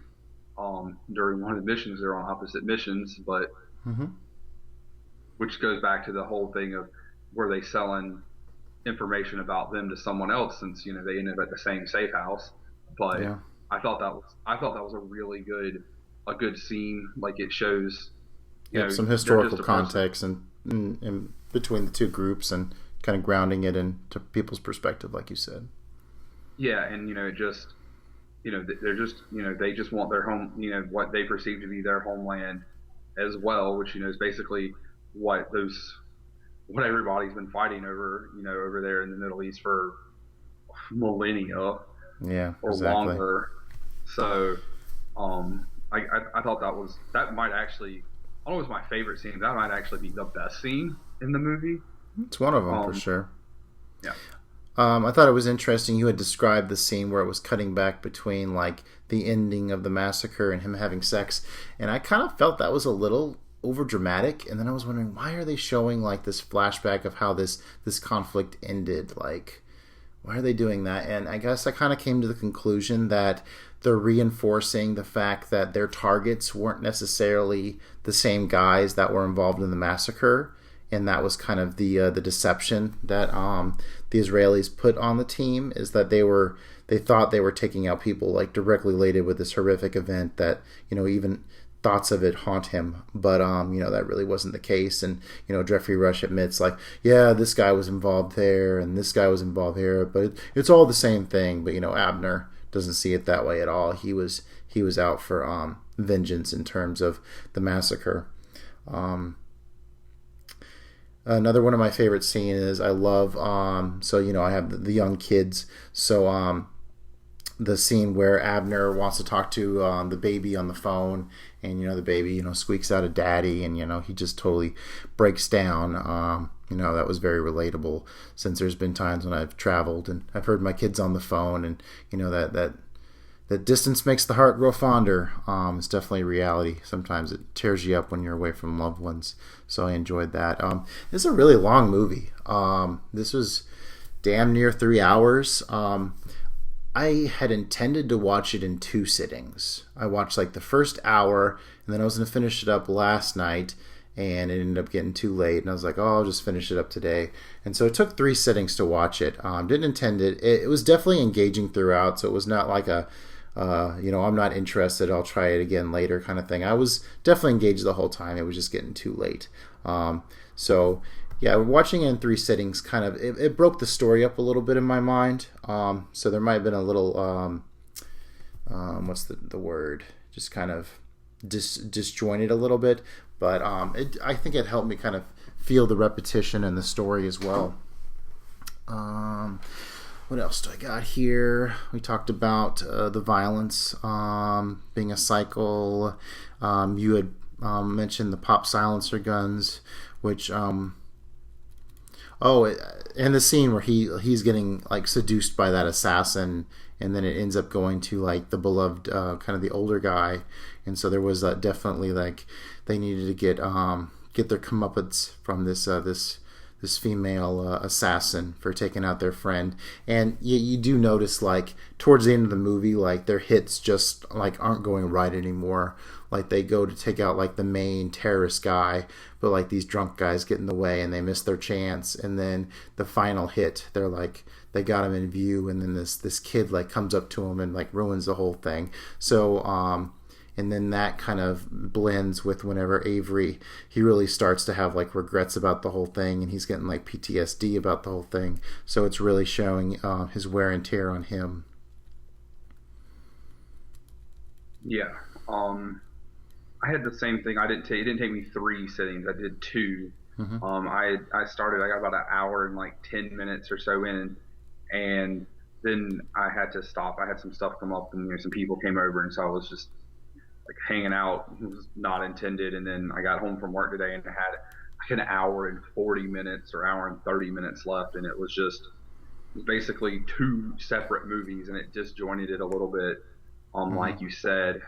during one of the missions. They're on opposite missions, but which goes back to the whole thing of were they selling information about them to someone else, since they ended up at the same safe house. But I thought that was a really good scene. Like it shows some historical context and between the two groups, and kind of grounding it into people's perspective, like you said. Yeah, and it just they're just they just want their home, what they perceive to be their homeland as well, which is basically what those what everybody's been fighting over, over there in the Middle East for millennia Yeah, or exactly. longer. So, I thought that might actually, I don't know if it's my favorite scene. That might actually be the best scene in the movie. It's one of them for Um, sure. yeah, I thought it was interesting. You had described the scene where it was cutting back between like the ending of the massacre and him having sex, and I kind of felt that was a little over dramatic. And then I was wondering, why are they showing like this flashback of how this conflict ended? Like, why are they doing that? And I guess I kind of came to the conclusion that they're reinforcing the fact that their targets weren't necessarily the same guys that were involved in the massacre, and that was kind of the deception that the Israelis put on the team, is that they thought they were taking out people like directly related with this horrific event, that even thoughts of it haunt him, but that really wasn't the case. And Jeffrey Rush admits, like, yeah, this guy was involved there and this guy was involved here, but it's all the same thing. But Abner doesn't see it that way at all. He was out for vengeance in terms of the massacre. Another one of my favorite scenes is, I love I have the young kids, so the scene where Abner wants to talk to the baby on the phone, and the baby squeaks out a daddy, and he just totally breaks down. That was very relatable, since there's been times when I've traveled and I've heard my kids on the phone, and that distance makes the heart grow fonder. It's definitely reality. Sometimes it tears you up when you're away from loved ones. So I enjoyed that. This is a really long movie. This was damn near 3 hours. I had intended to watch it in 2 sittings. I watched like the first hour, and then I was going to finish it up last night, and it ended up getting too late, and I was like, oh, I'll just finish it up today. And so it took 3 sittings to watch it. Didn't intend it. It was definitely engaging throughout, so it was not like I'm not interested, I'll try it again later kind of thing. I was definitely engaged the whole time. It was just getting too late. So yeah, watching it in 3 sittings kind of, it broke the story up a little bit in my mind. So there might have been a little, what's the word? Just kind of disjointed a little bit. But I think it helped me kind of feel the repetition in the story as well. What else do I got here? We talked about the violence being a cycle. You had mentioned the pop silencer guns, which and the scene where he's getting like seduced by that assassin, and then it ends up going to like the beloved kind of the older guy, and so there was definitely like they needed to get their comeuppance from this female assassin for taking out their friend. And you do notice, like, towards the end of the movie, like, their hits just, like, aren't going right anymore. Like, they go to take out, like, the main terrorist guy, but, like, these drunk guys get in the way and they miss their chance. And then the final hit, they're, like, they got him in view, and then this kid, like, comes up to him and, like, ruins the whole thing. So, and then that kind of blends with whenever Avery, he really starts to have like regrets about the whole thing, and he's getting like PTSD about the whole thing. So it's really showing his wear and tear on him. yeah. I had the same thing. It didn't take me 3 sittings. I did 2. Mm-hmm. I got about an hour and like 10 minutes or so in, and then I had to stop. I had some stuff come up, and some people came over, and so I was just like hanging out. It was not intended. And then I got home from work today and I had like an hour and 40 minutes or hour and 30 minutes left, and it was basically 2 separate movies, and it disjointed it a little bit, like you said.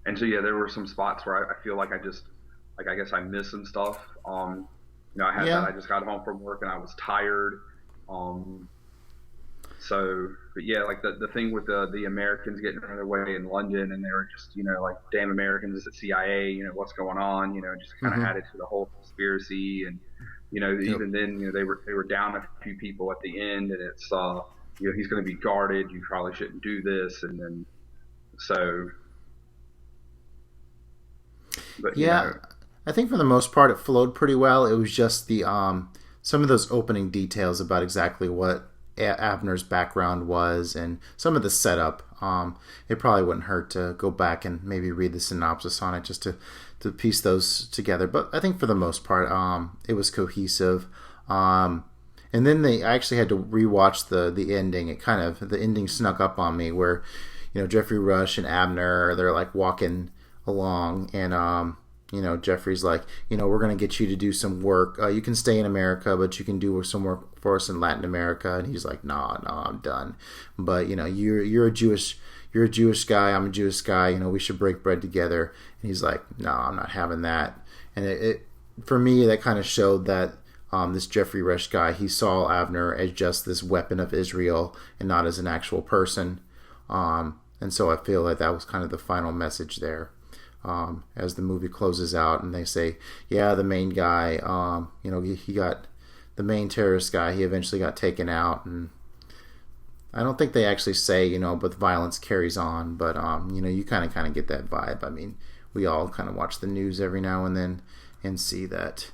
And so yeah, there were some spots where I feel like I guess I missed some stuff. I just got home from work and I was tired. But yeah, like the thing with the Americans getting out of their way in London, and they were just, like, damn Americans at CIA, what's going on, just kind of added to the whole conspiracy. And, even then, they were down a few people at the end, and it's, he's going to be guarded. You probably shouldn't do this. And then, but yeah, I think for the most part it flowed pretty well. It was just the some of those opening details about exactly what Abner's background was and some of the setup. It probably wouldn't hurt to go back and maybe read the synopsis on it just to piece those together. But I think for the most part, it was cohesive. And then I actually had to rewatch the ending. The ending snuck up on me where, Jeffrey Rush and Abner, they're like walking along, and Jeffrey's like, we're going to get you to do some work. You can stay in America, but you can do some work for us in Latin America. And he's like, no, I'm done. But, you're a Jewish guy. I'm a Jewish guy. We should break bread together. And he's like, no, I'm not having that. And it for me, that kind of showed that this Jeffrey Rush guy, he saw Abner as just this weapon of Israel and not as an actual person. And so I feel like that was kind of the final message there. As the movie closes out and they say, yeah, the main guy, he got the main terrorist guy, he eventually got taken out. And I don't think they actually say, but violence carries on. But, you kind of get that vibe. I mean, we all kind of watch the news every now and then and see that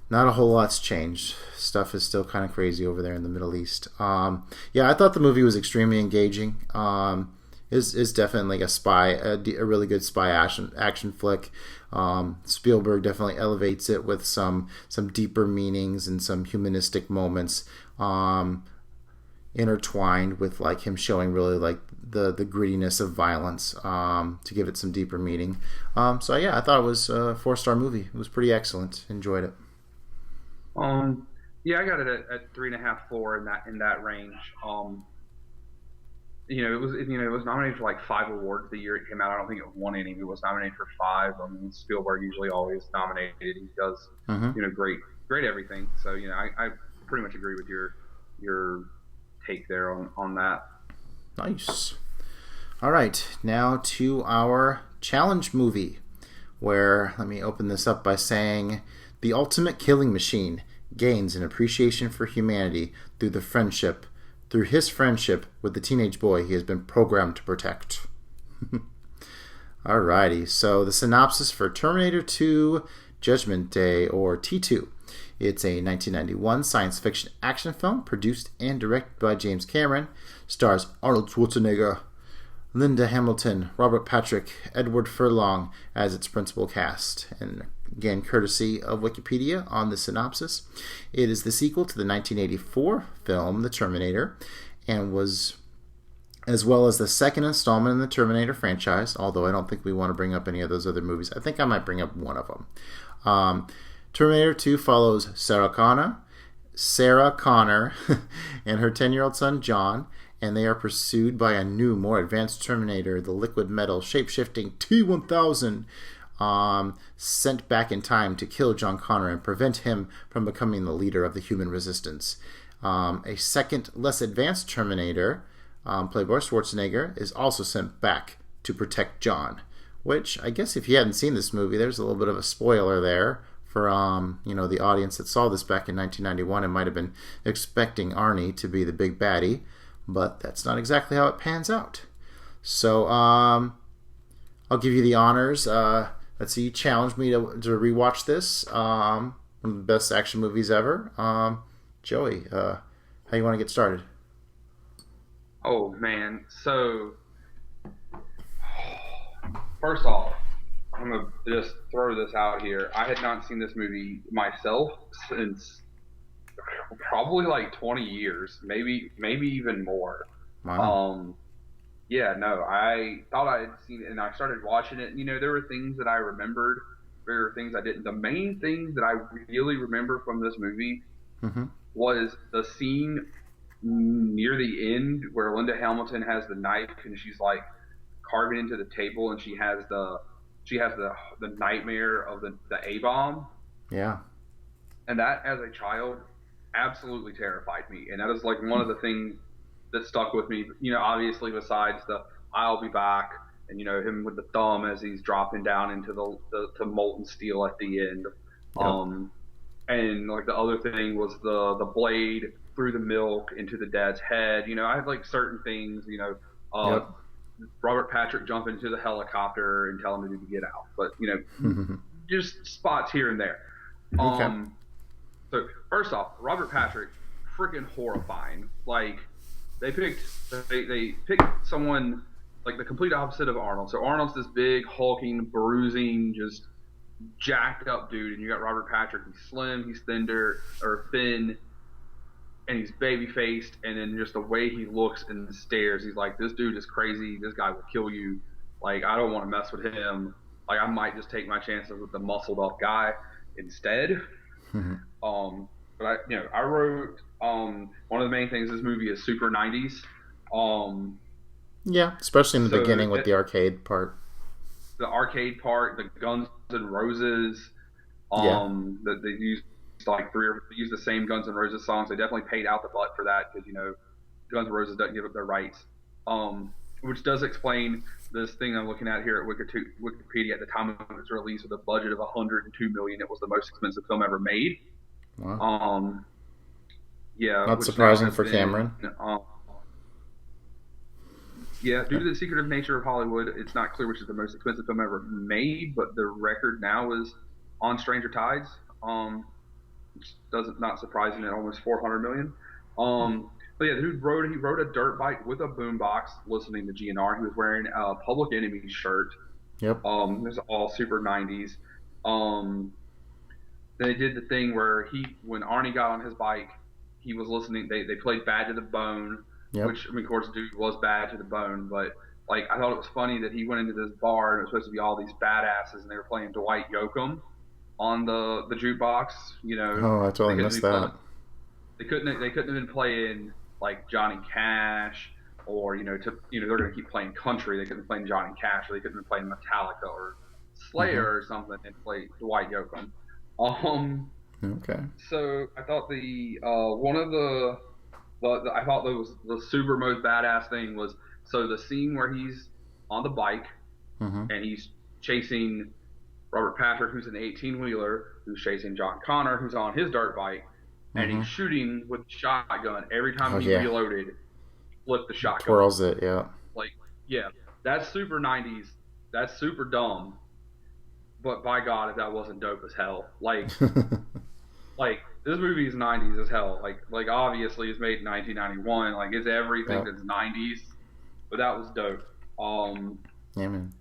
not a whole lot's changed. Stuff is still kind of crazy over there in the Middle East. I thought the movie was extremely engaging. Is definitely a really good spy action flick. Spielberg definitely elevates it with some deeper meanings and some humanistic moments intertwined with like him showing really like the grittiness of violence to give it some deeper meaning. I thought it was a 4-star movie. It was pretty excellent. Enjoyed it. I got it at 3.5, 4 in that range. It was nominated for like 5 awards the year it came out. I don't think it won any. It was nominated for 5. I mean, Spielberg usually always nominated. He does, great everything. So, I pretty much agree with your take there on that. Nice. All right, now to our challenge movie, where let me open this up by saying the ultimate killing machine gains an appreciation for humanity through his friendship with the teenage boy he has been programmed to protect. Alrighty, so the synopsis for Terminator 2 Judgment Day, or T2. It's a 1991 science fiction action film produced and directed by James Cameron. Stars Arnold Schwarzenegger, Linda Hamilton, Robert Patrick, Edward Furlong as its principal cast. And again, courtesy of Wikipedia on the synopsis. It is the sequel to the 1984 film The Terminator, and was, as well as the second installment in the Terminator franchise, although I don't think we want to bring up any of those other movies. I think I might bring up one of them. Terminator 2 follows Sarah Connor and her 10-year-old son John, and they are pursued by a new, more advanced Terminator, the liquid metal shape-shifting T-1000, sent back in time to kill John Connor and prevent him from becoming the leader of the human resistance. A second, less advanced Terminator, played by Schwarzenegger, is also sent back to protect John, which I guess if you hadn't seen this movie, there's a little bit of a spoiler there for the audience that saw this back in 1991 and might have been expecting Arnie to be the big baddie, but that's not exactly how it pans out. So I'll give you the honors. Let's see, you challenged me to rewatch this. One of the best action movies ever. Joey, how you want to get started? Oh man, so first off, I'm gonna just throw this out here. I had not seen this movie myself since probably like 20 years, maybe even more. Wow. I thought I had seen it, and I started watching it. And, there were things that I remembered, there were things I didn't. The main thing that I really remember from this movie was the scene near the end where Linda Hamilton has the knife and she's like carving into the table, and she has the nightmare of the A-bomb. Yeah. And that, as a child, absolutely terrified me. And that is like one of the things that stuck with me, obviously besides the "I'll be back" and him with the thumb as he's dropping down into the molten steel at the end. Yep. And like the other thing was the blade through the milk into the dad's head. I had like certain things, Yep. Robert Patrick jumping into the helicopter and telling him to get out, but just spots here and there. Okay. So first off, Robert Patrick freaking horrifying. Like they picked someone like the complete opposite of Arnold. So Arnold's this big, hulking, bruising, just jacked up dude, and you got Robert Patrick. He's slim, he's thin, and he's baby faced, and then just the way he looks and stares, he's like, this dude is crazy. This guy will kill you. Like, I don't want to mess with him. Like, I might just take my chances with the muscled up guy instead. Mm-hmm. But I wrote one of the main things. This movie is super 90s. Yeah, especially in the beginning with the arcade part. The arcade part, the Guns N' Roses. That they used they used the same Guns N' Roses songs. They definitely paid out the butt for that because Guns N' Roses doesn't give up their rights. Which does explain this thing I'm looking at here at Wikipedia. At the time of its release, with a budget of $102 million, it was the most expensive film ever made. Wow. Yeah. Not surprising for Cameron. Yeah, due to the secretive nature of Hollywood, it's not clear which is the most expensive film ever made, but the record now is On Stranger Tides, which not surprising at almost $400 million. But yeah, the dude wrote a dirt bike with a boombox listening to GNR. He was wearing a Public Enemy shirt. Yep. It was all super 90s. They did the thing where when Arnie got on his bike, he was listening. They played Bad to the Bone. Yep. Which, of course, dude was bad to the bone, but like I thought it was funny that he went into this bar and it was supposed to be all these badasses, and they were playing Dwight Yoakam on the jukebox. Oh, I totally missed that. They couldn't have been playing like Johnny Cash, or they're going to keep playing country. They couldn't be playing Johnny Cash, or they couldn't be playing Metallica or Slayer or something, and play Dwight Yoakam. Okay. So I thought I thought that was the super most badass thing was the scene where he's on the bike and he's chasing Robert Patrick, who's an 18-wheeler, who's chasing John Connor, who's on his dirt bike, and he's shooting with a shotgun. Every time he reloaded, flipped the shotgun. Twirls it, yeah. That's super 90s. That's super dumb. But by God, if that wasn't dope as hell. This movie is 90s as hell. Like obviously it's made in 1991. Like it's everything that's 90s. But that was dope. Yeah, man.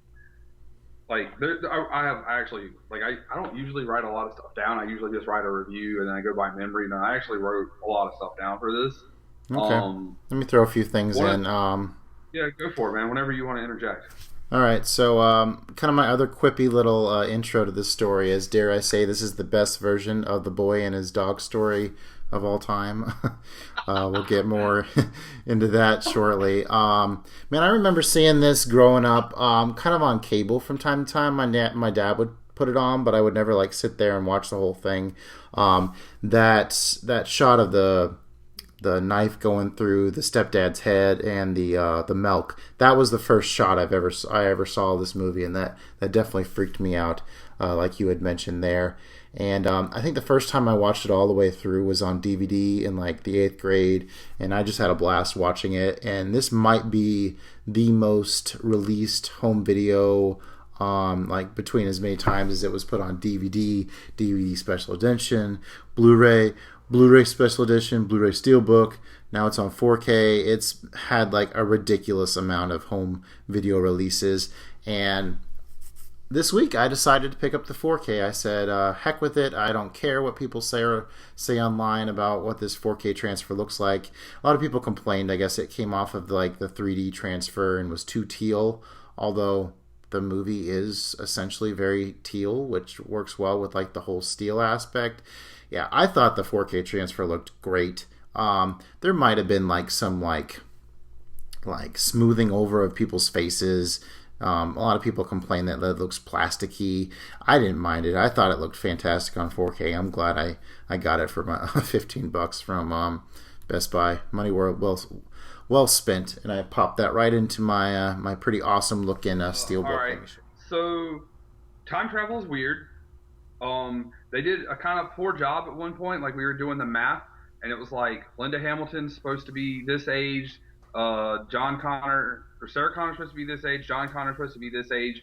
I don't usually write a lot of stuff down. I usually just write a review and then I go by memory. And I actually wrote a lot of stuff down for this. Okay. Let me throw a few things in. Yeah, go for it, man. Whenever you want to interject. All right, so kind of my other quippy little intro to this story is, dare I say, this is the best version of the boy and his dog story of all time. We'll get more into that shortly. Man, I remember seeing this growing up, kind of on cable from time to time. My dad would put it on, but I would never sit there and watch the whole thing. That shot of the knife going through the stepdad's head and the milk. That was the first shot I ever saw of this movie, and that definitely freaked me out, like you had mentioned there. And I think the first time I watched it all the way through was on DVD in the 8th grade, and I just had a blast watching it. And this might be the most released home video, between as many times as it was put on DVD special edition, Blu-ray special edition, Blu-ray Steelbook. Now it's on 4K. It's had a ridiculous amount of home video releases. And this week I decided to pick up the 4K. I said, heck with it. I don't care what people say online about what this 4K transfer looks like. A lot of people complained. I guess it came off of the 3D transfer and was too teal, although the movie is essentially very teal, which works well with the whole steel aspect. Yeah, I thought the 4K transfer looked great. There might have been some smoothing over of people's faces. A lot of people complain that it looks plasticky. I didn't mind it. I thought it looked fantastic on 4K. I'm glad I got it for my $15 from Best Buy. Money well spent, and I popped that right into my my pretty awesome looking steelbook. All right. So time travel is weird. They did a kind of poor job at one point. We were doing the math, and it was Linda Hamilton's supposed to be this age, Sarah Connor's supposed to be this age, John Connor's supposed to be this age,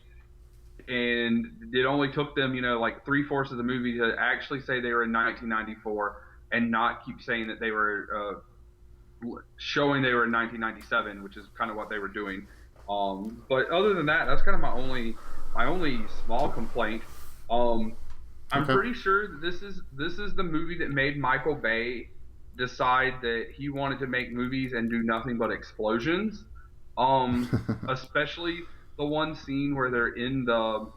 and it only took them, 3/4 of the movie to actually say they were in 1994. and not keep saying that they were showing they were in 1997, which is kind of what they were doing. But other than that, that's kind of my only small complaint. I'm pretty sure that this is the movie that made Michael Bay decide that he wanted to make movies and do nothing but explosions. Especially the one scene where they're in the,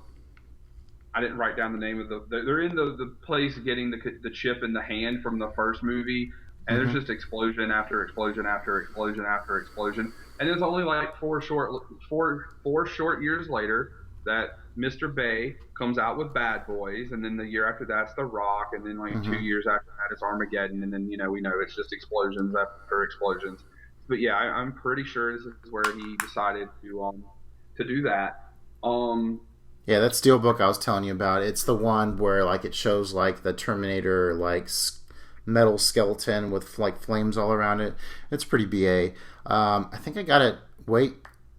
I didn't write down the name of they're in the place getting the chip in the hand from the first movie, and there's just explosion after explosion after explosion after explosion, and it's only like four short years later that Mr. Bay comes out with Bad Boys, and then the year after that's The Rock, and then like 2 years after that it's Armageddon, and then we know it's just explosions after explosions. But yeah, I'm pretty sure this is where he decided to do that. Yeah, that Steelbook I was telling you about. It's the one where like it shows like the Terminator like metal skeleton with like flames all around it. It's pretty BA. I think I got it.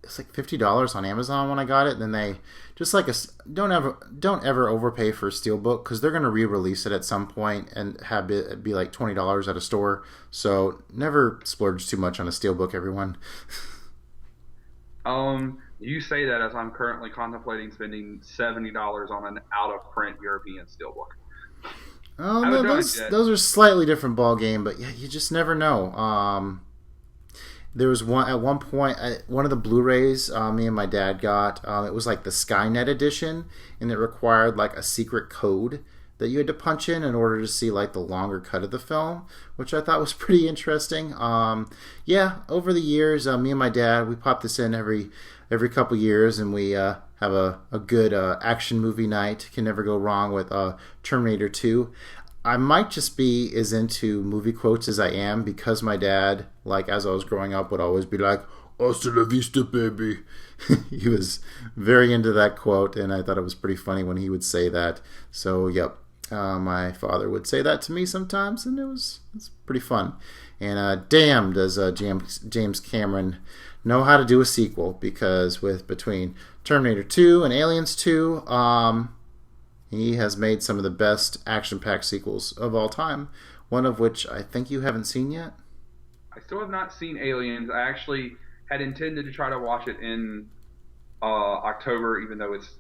It's like $50 on Amazon when I got it. And then they just like don't ever overpay for a Steelbook, because they're going to re-release it at some point and have it be like $20 at a store. So never splurge too much on a Steelbook, everyone. You say that as I'm currently contemplating spending $70 on an out-of-print European Steelbook. Those are slightly different ball game, but yeah, you just never know. There was at one point, one of the Blu-rays me and my dad got. It was like the Skynet edition, and it required like a secret code that you had to punch in order to see like the longer cut of the film, which I thought was pretty interesting. Yeah, over the years, me and my dad, we pop this in every couple years, and we have a good action movie night. Can never go wrong with Terminator 2. I might just be as into movie quotes as I am, because my dad, like as I was growing up, would always be like, "Hasta la vista, baby." He was very into that quote, and I thought it was pretty funny when he would say that. So, yep, my father would say that to me sometimes, and it's pretty fun. And damn, does James Cameron know how to do a sequel, because between Terminator 2 and Aliens 2, he has made some of the best action-packed sequels of all time, one of which I think you haven't seen yet. I still have not seen Aliens. I actually had intended to try to watch it in October, even though it's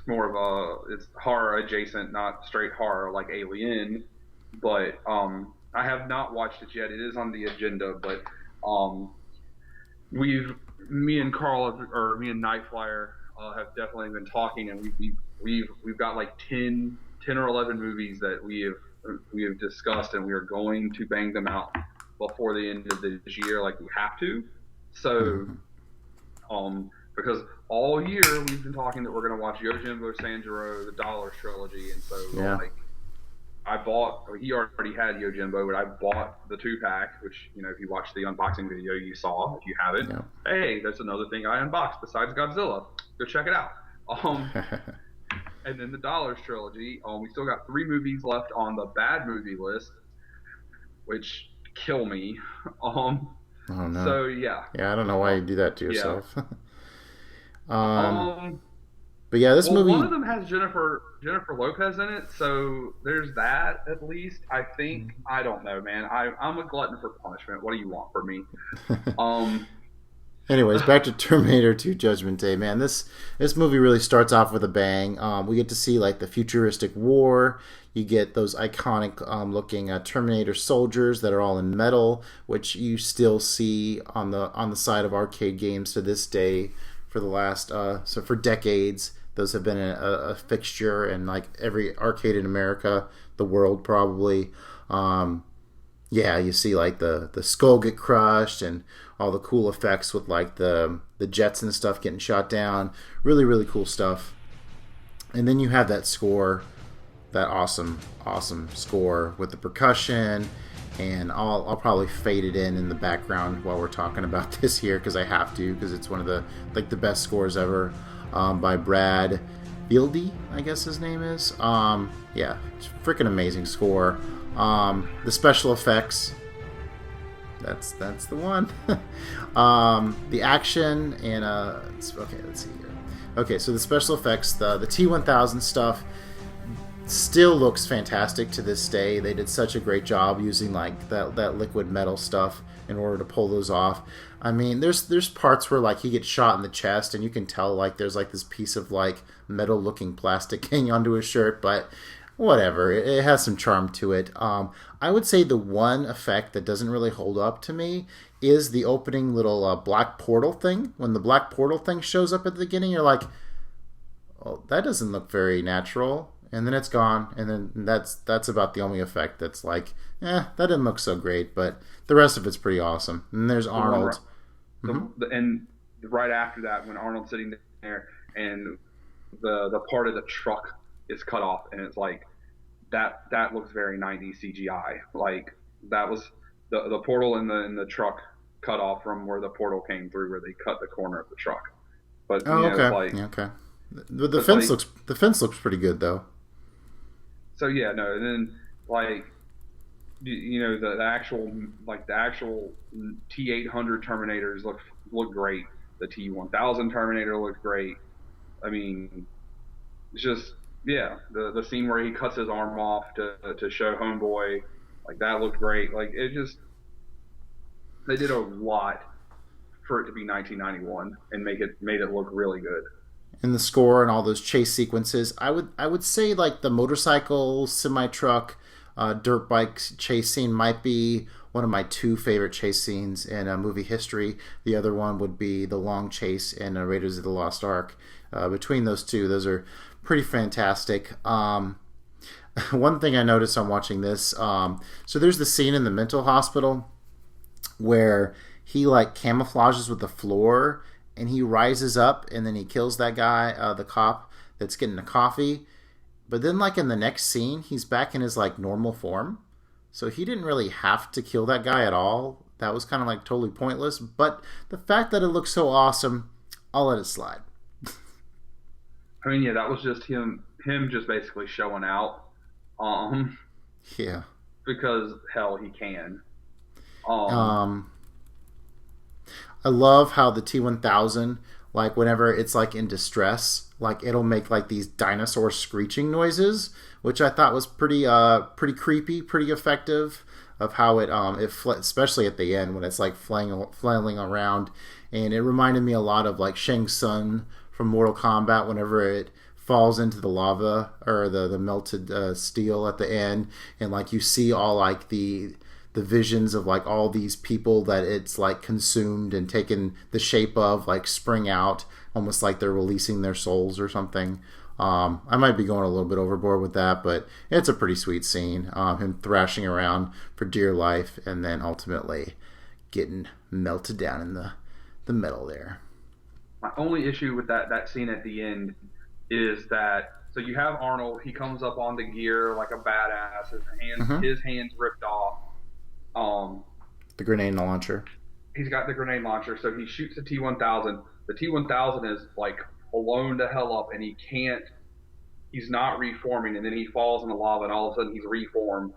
more of it's horror adjacent, not straight horror like Alien. But I have not watched it yet. It is on the agenda, but me and Nightflyer have definitely been talking, and we've got like 10 or 11 movies that we have discussed, and we are going to bang them out before the end of this year, like we have to. So, because all year we've been talking that we're going to watch Yojimbo Sanjuro, the Dollars trilogy, and so like he already had Yojimbo, but I bought the 2-pack, which, if you watched the unboxing video, you saw. If you haven't, hey, that's another thing I unboxed besides Godzilla. Go check it out. And then the Dollars trilogy. We still got 3 movies left on the bad movie list, which kill me. Oh no. So yeah. Yeah, I don't know why you do that to yourself. But yeah, this movie. One of them has Jennifer Lopez in it, so there's that at least. I think. I don't know, man. I'm a glutton for punishment. What do you want from me? Anyways, back to Terminator 2 Judgment Day, man. This movie really starts off with a bang. We get to see like the futuristic war. You get those iconic looking Terminator soldiers that are all in metal, which you still see on the side of arcade games to this day for the last for decades. Those have been a fixture in like every arcade in America, the world probably. Yeah, you see like the skull get crushed and all the cool effects with like the jets and stuff getting shot down. Really, really cool stuff. And then you have that score, that awesome score with the percussion, and I'll probably fade it in the background while we're talking about this here, because I have to, because it's one of the best scores ever, by Brad Fieldy, I guess his name is. Yeah, it's a freaking amazing score. The special effects, that's the one. The action and okay, let's see here. Okay, so the special effects, the T-1000 stuff, still looks fantastic to this day. They did such a great job using like that liquid metal stuff in order to pull those off. I mean, there's parts where like he gets shot in the chest and you can tell like there's like this piece of like metal looking plastic hanging onto his shirt, but whatever, it has some charm to it. I would say the one effect that doesn't really hold up to me is the opening little black portal thing. When the black portal thing shows up at the beginning, you're like, oh, that doesn't look very natural. And then it's gone, and then that's about the only effect that's like, that didn't look so great, but the rest of it's pretty awesome. And there's Arnold. And right after that, when Arnold's sitting there and the part of the truck is cut off, and it's like, that looks very 90s CGI. Like, that was the portal in the truck cut off from where the portal came through, where they cut the corner of the truck. But okay. Okay. The fence looks pretty good though. So yeah, no, and then like, you know, the actual T-800 Terminators look great. The T-1000 Terminator looked great. I mean, it's just, yeah, the scene where he cuts his arm off to show Homeboy, like, that looked great. Like, it just, they did a lot for it to be 1991 and made it look really good. And the score and all those chase sequences, I would say like the motorcycle, semi-truck, dirt bike chase scene might be one of my two favorite chase scenes in movie history. The other one would be the long chase in Raiders of the Lost Ark. Between those two, those are pretty fantastic. One thing I noticed on watching this, so there's the scene in the mental hospital where he like camouflages with the floor, and he rises up and then he kills that guy, the cop that's getting the coffee. But then like in the next scene, he's back in his like normal form. So he didn't really have to kill that guy at all. That was kind of like totally pointless. But the fact that it looks so awesome, I'll let it slide. I mean, yeah, that was just him just basically showing out. Yeah. Because hell, he can. I love how the T-1000, like whenever it's like in distress, like it'll make like these dinosaur screeching noises, which I thought was pretty creepy, pretty effective. Of how it especially at the end when it's like flailing around, and it reminded me a lot of like Shang Tsung from Mortal Kombat whenever it falls into the lava or the melted steel at the end, and like you see all like the visions of like all these people that it's like consumed and taken the shape of, like spring out almost like they're releasing their souls or something. I might be going a little bit overboard with that, but it's a pretty sweet scene. Him thrashing around for dear life and then ultimately getting melted down in the metal there. My only issue with that scene at the end is that, so you have Arnold, he comes up on the gear like a badass, his hands ripped off. The grenade launcher. He's got the grenade launcher, so he shoots the T-1000. The T-1000 is like blown the hell up, and he's not reforming, and then he falls in the lava, and all of a sudden he's reformed,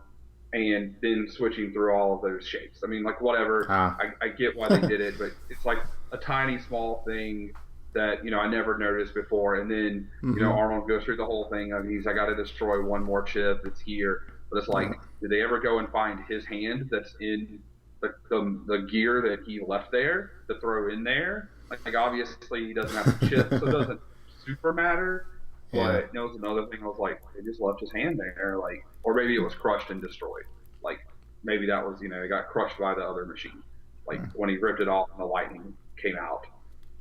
and then switching through all of those shapes. I mean, like, whatever. I get why they did it, but it's like a tiny, small thing that, you know, I never noticed before. And then, you know, Arnold goes through the whole thing of I got to destroy one more chip that's here. But it's like, did they ever go and find his hand that's in the gear that he left there to throw in there? Like obviously he doesn't have a chip, so it doesn't super matter. But that was another thing. I was like, they just left his hand there, like, or maybe it was crushed and destroyed. Like maybe that was, you know, it got crushed by the other machine, like when he ripped it off and the lightning came out.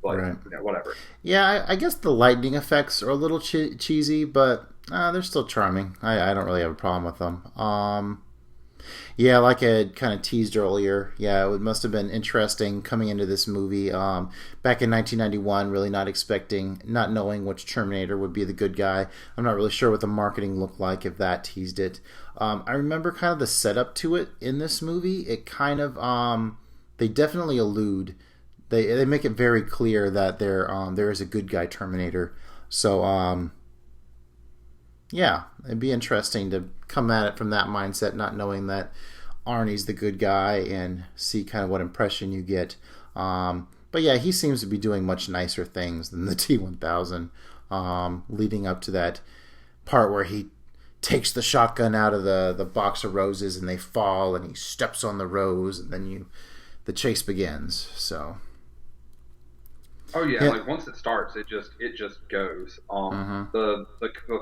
But you know, whatever. Yeah, I guess the lightning effects are a little cheesy, but they're still charming. I don't really have a problem with them. Yeah, like I had kind of teased earlier, it must have been interesting coming into this movie back in 1991, really not knowing which Terminator would be the good guy. I'm not really sure what the marketing looked like, if that teased it. I remember kind of the setup to it in this movie. It kind of, they definitely allude, they make it very clear that there is a good guy Terminator. So, yeah, it'd be interesting to come at it from that mindset, not knowing that Arnie's the good guy, and see kind of what impression you get. But yeah, he seems to be doing much nicer things than the T-1000, leading up to that part where he takes the shotgun out of the box of roses, and they fall, and he steps on the rose, and then the chase begins. So. Oh yeah, like once it starts, it just goes. The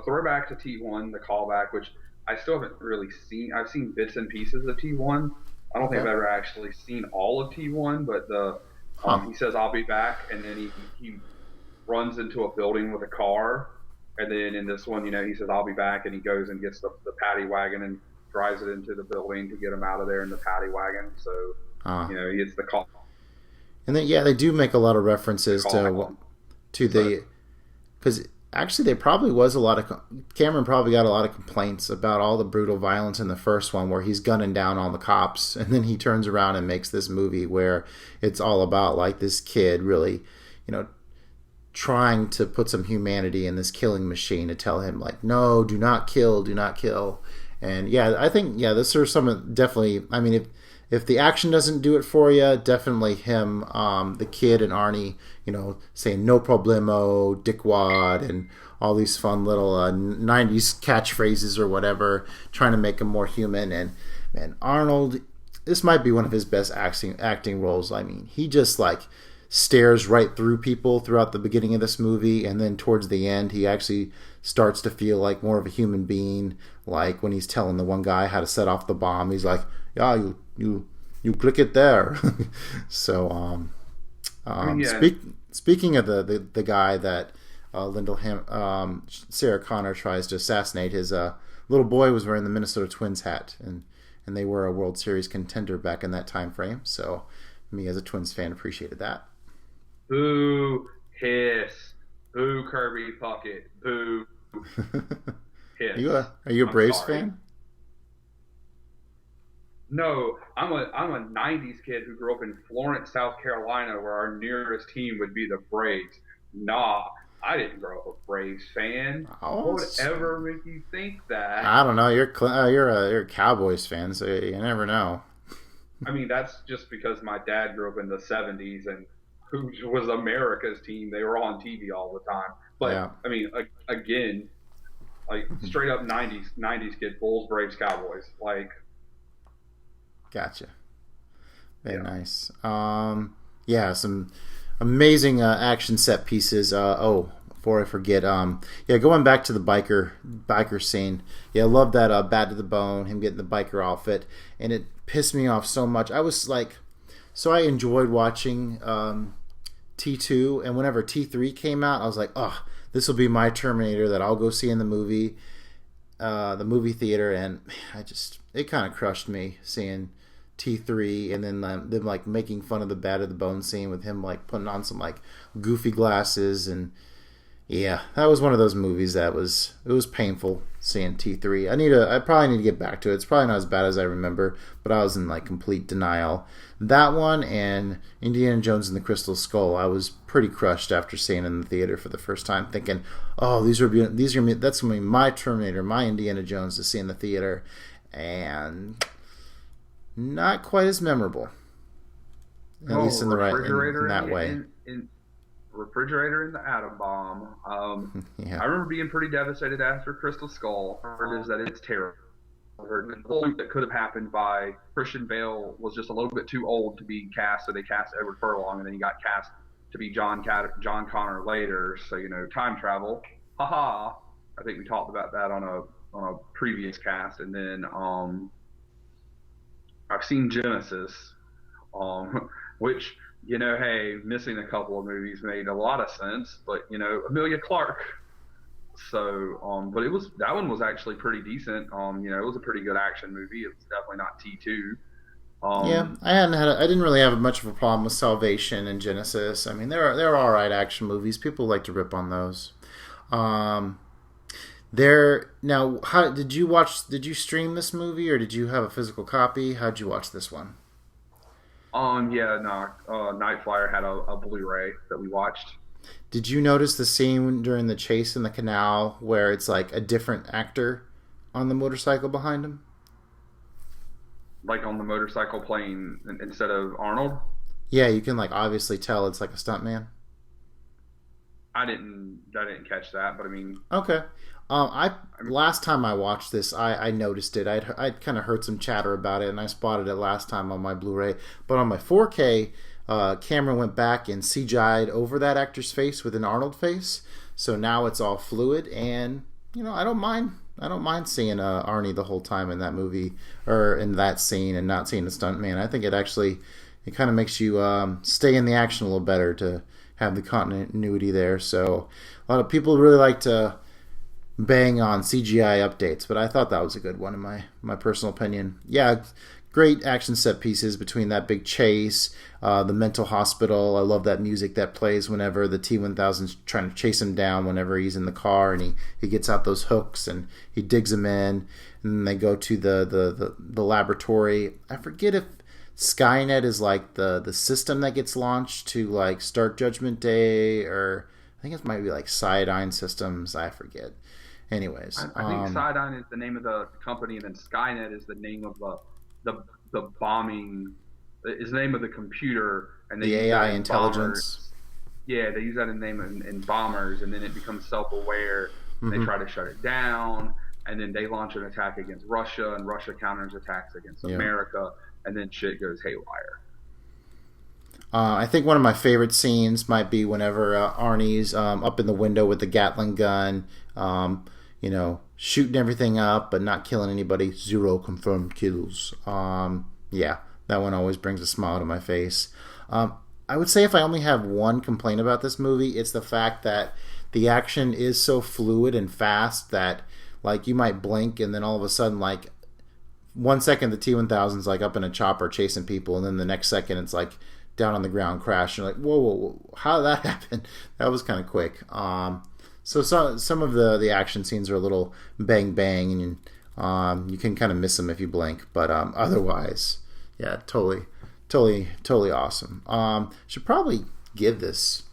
throwback to T1, the callback, which I still haven't really seen. I've seen bits and pieces of T1. I don't think I've ever actually seen all of T1, but he says I'll be back, and then he runs into a building with a car, and then in this one, he says I'll be back, and he goes and gets the paddy wagon and drives it into the building to get him out of there in the paddy wagon. So he gets the call. And then they do make a lot of references to the, because actually there probably was a lot of, Cameron probably got a lot of complaints about all the brutal violence in the first one where he's gunning down all the cops, and then he turns around and makes this movie where it's all about like this kid really, trying to put some humanity in this killing machine to tell him like, no, do not kill. And I think this are some definitely, I mean, if the action doesn't do it for you, definitely him, the kid and Arnie, saying no problemo, dickwad, and all these fun little 90s catchphrases or whatever, trying to make him more human. And man, Arnold, this might be one of his best acting roles. I mean, he just like stares right through people throughout the beginning of this movie, and then towards the end, he actually starts to feel like more of a human being. Like when he's telling the one guy how to set off the bomb, he's like, yeah, you click it there. So speaking of the guy that Sarah Connor tries to assassinate, his little boy was wearing the Minnesota Twins hat, and they were a World Series contender back in that time frame. So me as a Twins fan appreciated that. Boo, hiss, boo, Kirby Puckett, boo, hiss. Are you a Braves fan? No, I'm a '90s kid who grew up in Florence, South Carolina, where our nearest team would be the Braves. Nah, I didn't grow up a Braves fan. What would ever make you think that? I don't know. You're a Cowboys fan, so you never know. I mean, that's just because my dad grew up in the '70s, and who was America's team? They were on TV all the time. But I mean, again, like straight up '90s kid, Bulls, Braves, Cowboys, like. Gotcha. Very nice. Some amazing action set pieces. Before I forget, going back to the biker scene. Yeah, I love that Bad to the Bone, him getting the biker outfit, and it pissed me off so much. I was like, so I enjoyed watching T2, and whenever T3 came out, I was like, oh, this will be my Terminator that I'll go see in the movie theater, and it kind of crushed me seeing T3, and then them like making fun of the Bad of the Bone scene with him like putting on some like goofy glasses, and that was one of those movies it was painful seeing T3. I probably need to get back to it. It's probably not as bad as I remember, but I was in like complete denial. That one and Indiana Jones and the Crystal Skull, I was pretty crushed after seeing in the theater for the first time, thinking, oh, that's gonna be my Terminator, my Indiana Jones to see in the theater, and not quite as memorable, at least in that way. Refrigerator in the atom bomb. I remember being pretty devastated after Crystal Skull. Heard is that it's terrible. The whole thing that could have happened by Christian Bale was just a little bit too old to be cast, so they cast Edward Furlong, and then he got cast to be John Connor later. So time travel. Haha. I think we talked about that on a previous cast, and then I've seen Genesis, which. Hey, missing a couple of movies made a lot of sense, but Emilia Clarke. So, but that one was actually pretty decent. It was a pretty good action movie. It was definitely not T2. I didn't really have much of a problem with Salvation and Genesis. I mean, they're all right action movies. People like to rip on those. Now, how did you stream this movie, or did you have a physical copy? How'd you watch this one? Night Flyer had a Blu-ray that we watched. Did you notice the scene during the chase in the canal where it's like a different actor on the motorcycle behind him? Like on the motorcycle playing instead of Arnold? Yeah, you can like obviously tell it's like a stuntman. I didn't catch that, but I mean. Okay. I last time I watched this, I noticed it. I'd kind of heard some chatter about it, and I spotted it last time on my Blu-ray. But on my 4K, Cameron went back and CGI'd over that actor's face with an Arnold face. So now it's all fluid, and I don't mind. I don't mind seeing Arnie the whole time in that movie or in that scene, and not seeing a stuntman. I think it kind of makes you stay in the action a little better to have the continuity there. So a lot of people really like to bang on CGI updates, but I thought that was a good one in my personal opinion. Yeah, great action set pieces between that big chase, the mental hospital. I love that music that plays whenever the T-1000's trying to chase him down whenever he's in the car, and he gets out those hooks and he digs them in, and then they go to the laboratory. I forget if Skynet is like the system that gets launched to like start Judgment Day, or I think it might be like Cyodyne Systems. I forget. Anyways, I think Cyodyne is the name of the company, and then Skynet is the name of the bombing. Is the name of the computer, and they the use AI that in intelligence. Bombers. Yeah, they use that in bombers, and then it becomes self-aware. And they try to shut it down, and then they launch an attack against Russia, and Russia counters attacks against America, and then shit goes haywire. I think one of my favorite scenes might be whenever Arnie's up in the window with the Gatling gun, shooting everything up but not killing anybody. 0 confirmed kills. Yeah, that one always brings a smile to my face. I would say if I only have one complaint about this movie, it's the fact that the action is so fluid and fast that like you might blink and then all of a sudden like 1 second the T-1000's like up in a chopper chasing people, and then the next second it's like down on the ground crash. You're like, whoa, how did that happen? That was kind of quick. So some of the action scenes are a little bang bang, and you can kind of miss them if you blink. But otherwise, yeah, totally awesome. Should probably give this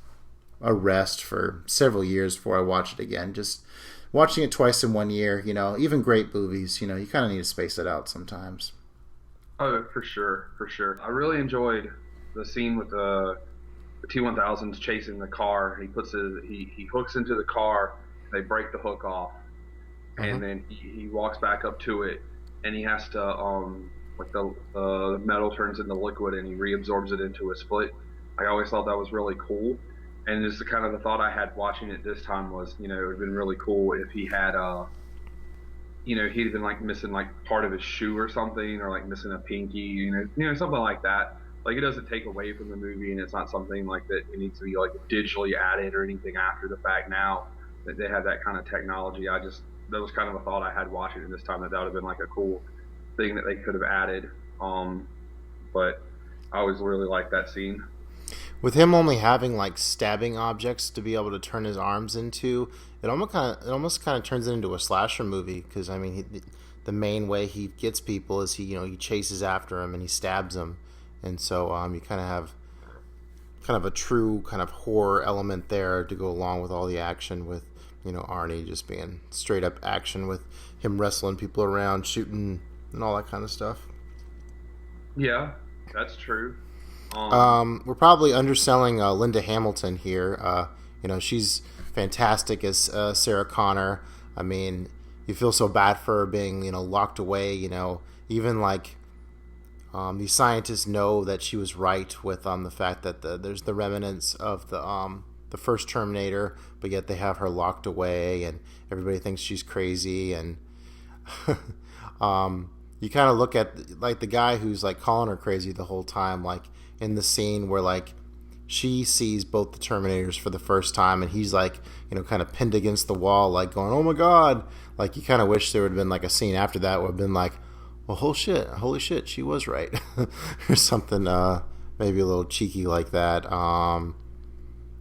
a rest for several years before I watch it again. Just watching it twice in 1 year, even great movies, you kind of need to space it out sometimes. Oh, for sure. I really enjoyed the scene with the T-1000's chasing the car. He hooks into the car. They break the hook off, and then he walks back up to it, and he has to like the metal turns into liquid, and he reabsorbs it into his foot. I always thought that was really cool, and just the kind of the thought I had watching it this time was, it would have been really cool if he had he'd been like missing like part of his shoe or something, or like missing a pinky, something like that. Like, it doesn't take away from the movie, and it's not something like that it needs to be like digitally added or anything after the fact now that they have that kind of technology. That was kind of a thought I had watching it this time, that would have been like a cool thing that they could have added. But I always really liked that scene. With him only having like stabbing objects to be able to turn his arms into, it almost kind of turns it into a slasher movie, because I mean the main way he gets people is he chases after him and he stabs them. And so you kind of have kind of a true kind of horror element there to go along with all the action, with Arnie just being straight up action with him wrestling people around, shooting, and all that kind of stuff. Yeah, that's true. We're probably underselling Linda Hamilton here. She's fantastic as Sarah Connor. I mean, you feel so bad for her being locked away. Even like. These scientists know that she was right with the fact that there's the remnants of the first Terminator, but yet they have her locked away, and everybody thinks she's crazy. And you kind of look at like the guy who's like calling her crazy the whole time, like in the scene where like she sees both the Terminators for the first time, and he's like kind of pinned against the wall, like going, "Oh my God!" Like you kind of wish there would have been like a scene after that would have been like, well, holy shit, she was right. Or something maybe a little cheeky like that.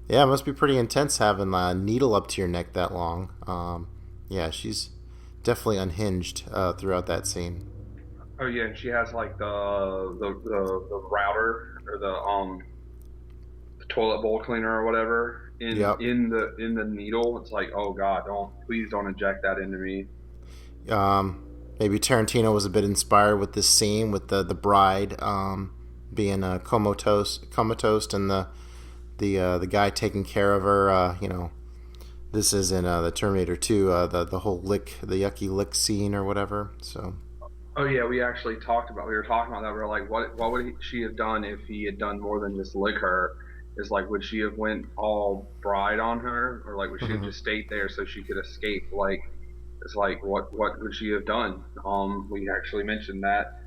Yeah, it must be pretty intense having a needle up to your neck that long. Yeah, she's definitely unhinged throughout that scene. Oh yeah, she has like the router, or the toilet bowl cleaner or whatever in the needle. It's like, oh God, please don't inject that into me. Maybe Tarantino was a bit inspired with this scene with the bride being comatose, and the guy taking care of her, This is in the Terminator 2, the whole the yucky lick scene or whatever. So. Oh yeah, we actually talked about. We were talking about that. We were like, what would she have done if he had done more than just lick her? Is like, would she have went all bride on her, or like would she have just stayed there so she could escape? Like, it's like, what would she have done? We actually mentioned that.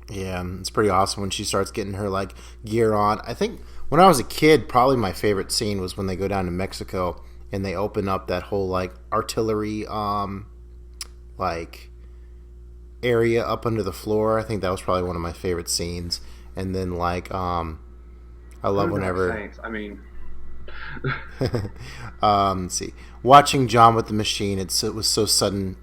Yeah, it's pretty awesome when she starts getting her like gear on. I think when I was a kid, probably my favorite scene was when they go down to Mexico and they open up that whole like artillery like area up under the floor. I think that was probably one of my favorite scenes. And then like I love whenever Saints. I mean let's see. Watching John with the machine, it was so sudden.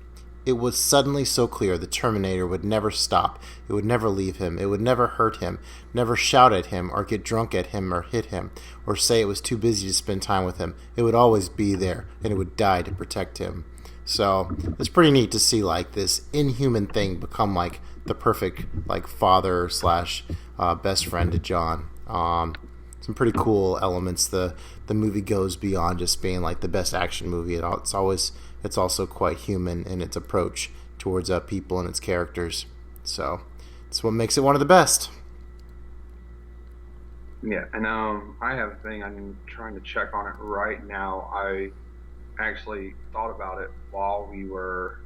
It was suddenly so clear the Terminator would never stop. It would never leave him. It would never hurt him, never shout at him or get drunk at him or hit him or say it was too busy to spend time with him. It would always be there, and it would die to protect him. So it's pretty neat to see like this inhuman thing become like the perfect like father / best friend to John. Some pretty cool elements. The movie goes beyond just being like the best action movie. It's also quite human in its approach towards people and its characters. So it's what makes it one of the best. Yeah, and I have a thing I'm trying to check on it right now. I actually thought about it while we were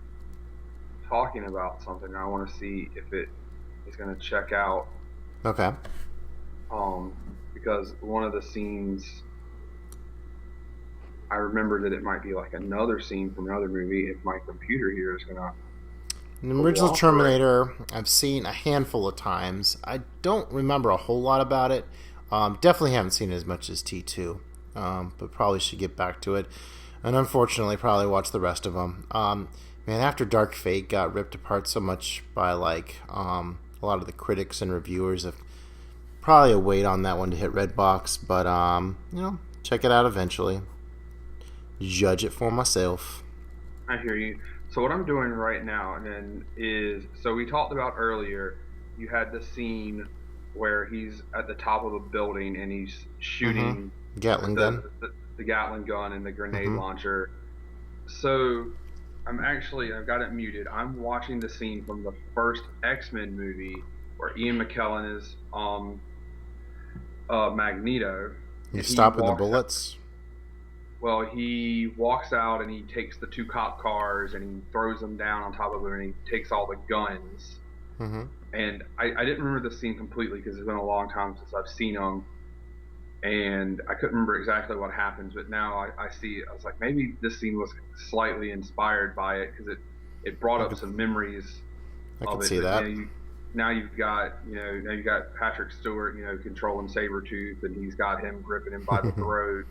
talking about something. I want to see if it is going to check out. Okay. Because one of the scenes, I remember that it might be like another scene from another movie. If my computer here is going to... The original Terminator, I've seen a handful of times. I don't remember a whole lot about it. Definitely haven't seen it as much as T2, but probably should get back to it. And unfortunately, probably watch the rest of them. Man, After Dark Fate got ripped apart so much by like a lot of the critics and reviewers. Have probably a wait on that one to hit Redbox, but check it out eventually. Judge it for myself. I hear you. So what I'm doing right now, and then is, so we talked about earlier, you had the scene where he's at the top of a building and he's shooting Gatling gun. The Gatling gun and the grenade launcher. So I've got it muted. I'm watching the scene from the first X-Men movie where Ian McKellen is Magneto. He's stopping the bullets. Well, he walks out and he takes the 2 cop cars and he throws them down on top of them and he takes all the guns. And I didn't remember the scene completely because it's been a long time since I've seen them. And I couldn't remember exactly what happens, but now I see, I was like, maybe this scene was slightly inspired by it because it brought up some memories of it. I can see that. Now you've got Patrick Stewart, controlling Sabretooth, and he's got him gripping him by the throat.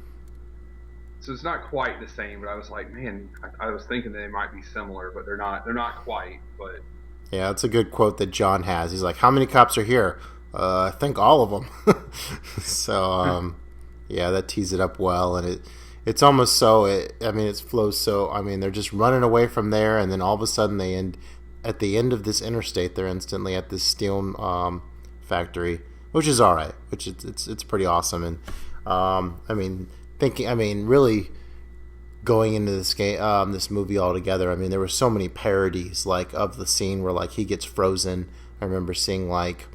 So it's not quite the same, but I was like, man, I was thinking they might be similar, but they're not. They're not quite. But yeah, it's a good quote that John has. He's like, "How many cops are here?" I think all of them. So yeah, that tees it up well, and it's almost so. It flows so. I mean, they're just running away from there, and then all of a sudden they end at the end of this interstate. They're instantly at this steel factory, which is all right. Which it's pretty awesome, and really going into this game, this movie altogether. I mean, there were so many parodies like of the scene where like he gets frozen. I remember seeing like,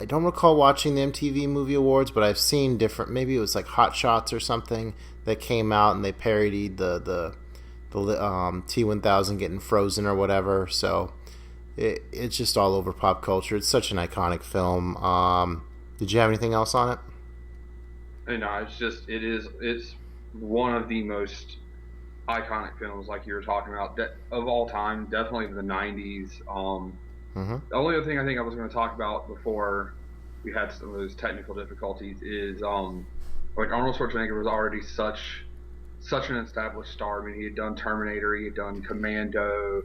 I don't recall watching the MTV Movie Awards, but I've seen different. Maybe it was like Hot Shots or something that came out and they parodied the T-1000 getting frozen or whatever. So it's just all over pop culture. It's such an iconic film. Did you have anything else on it? No, it's one of the most iconic films, like you were talking about, of all time. Definitely the '90s. The only other thing I think I was going to talk about before we had some of those technical difficulties is like Arnold Schwarzenegger was already such an established star. I mean, he had done Terminator, he had done Commando,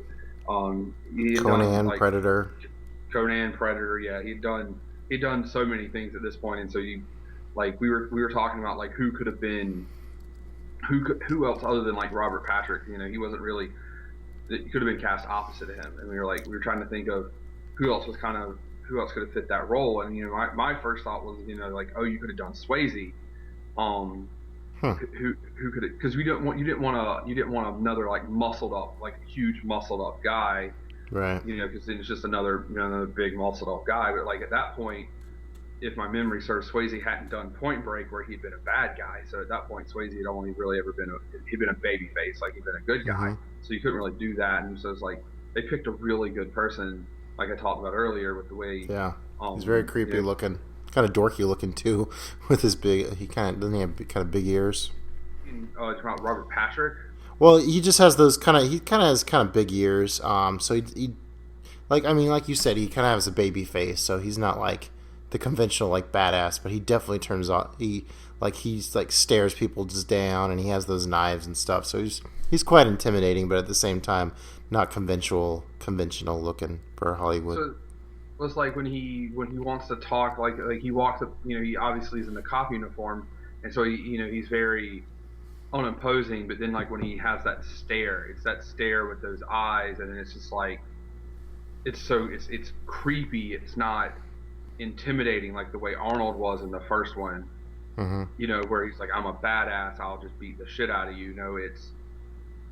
Conan, Predator. Conan, Predator. Yeah, he'd done so many things at this point, and so we were talking about like who could have been, who else other than like Robert Patrick. He wasn't really. It could have been cast opposite of him, and we were trying to think of who else could have fit that role. And my first thought was, like, oh, you could have done Swayze, Who could it? Because you didn't want another like muscled up, like huge muscled up guy, Right. because then it's just another big muscled up guy. But like at that point, if my memory serves, Swayze hadn't done Point Break where he'd been a bad guy. So at that point, Swayze had only really ever he'd been a baby face, like he'd been a good guy. So you couldn't really do that. And so it's like they picked a really good person, like I talked about earlier, with the way. Yeah. He's very creepy looking. Kind of dorky looking too, with his big. He doesn't he have kind of big ears. It's about Robert Patrick. Well, he just has those kind of. He kind of has kind of big ears. So he like you said, he kind of has a baby face. So he's not like the conventional like badass, but he definitely turns out he's like stares people just down, and he has those knives and stuff. So he's quite intimidating, but at the same time, not conventional looking for Hollywood. So, it's like when he wants to talk, like he walks up, he obviously is in the cop uniform, and so he's very unimposing. But then like when he has that stare, it's that stare with those eyes, and then it's just like it's creepy. It's not intimidating like the way Arnold was in the first one. Where he's like, I'm a badass, I'll just beat the shit out of you. No, it's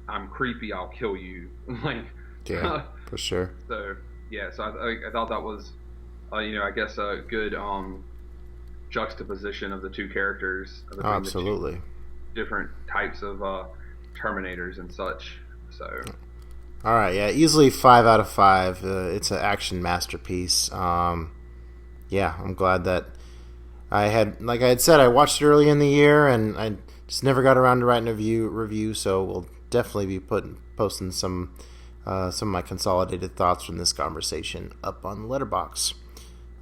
I'm creepy, I'll kill you. Like yeah, for sure. So yeah, so I thought that was, I guess a good juxtaposition of the two characters. Absolutely. The two different types of Terminators and such. So. All right, yeah, easily 5 out of 5. It's an action masterpiece. Yeah, I'm glad that I had said, I watched it early in the year, and I just never got around to writing a review. So we'll definitely be posting some of my consolidated thoughts from this conversation up on Letterboxd.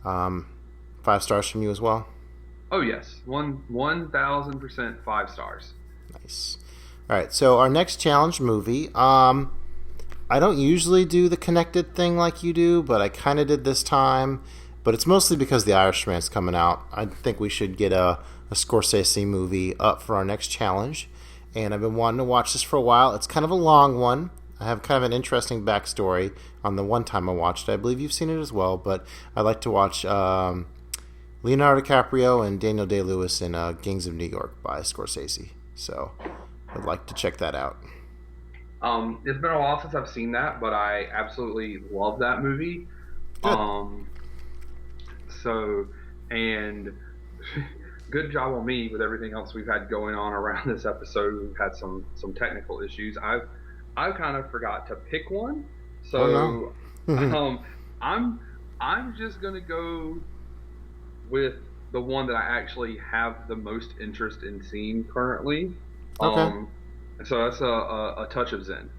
5 stars from you as well? Oh, yes. 1,000% 5 stars. Nice. All right, so our next challenge movie, I don't usually do the connected thing like you do, but I kind of did this time. But it's mostly because The Irishman's coming out. I think we should get a Scorsese movie up for our next challenge. And I've been wanting to watch this for a while. It's kind of a long one. I have kind of an interesting backstory on the one time I watched it. I believe you've seen it as well. But I like to watch Leonardo DiCaprio and Daniel Day-Lewis in Gangs of New York by Scorsese. So I'd like to check that out. It's been a while since I've seen that, but I absolutely love that movie. Good. So, and good job on me with everything else we've had going on around this episode. We've had some technical issues. I've kind of forgot to pick one. So, I'm just gonna go with the one that I actually have the most interest in seeing currently. Okay. So that's a Touch of Zen.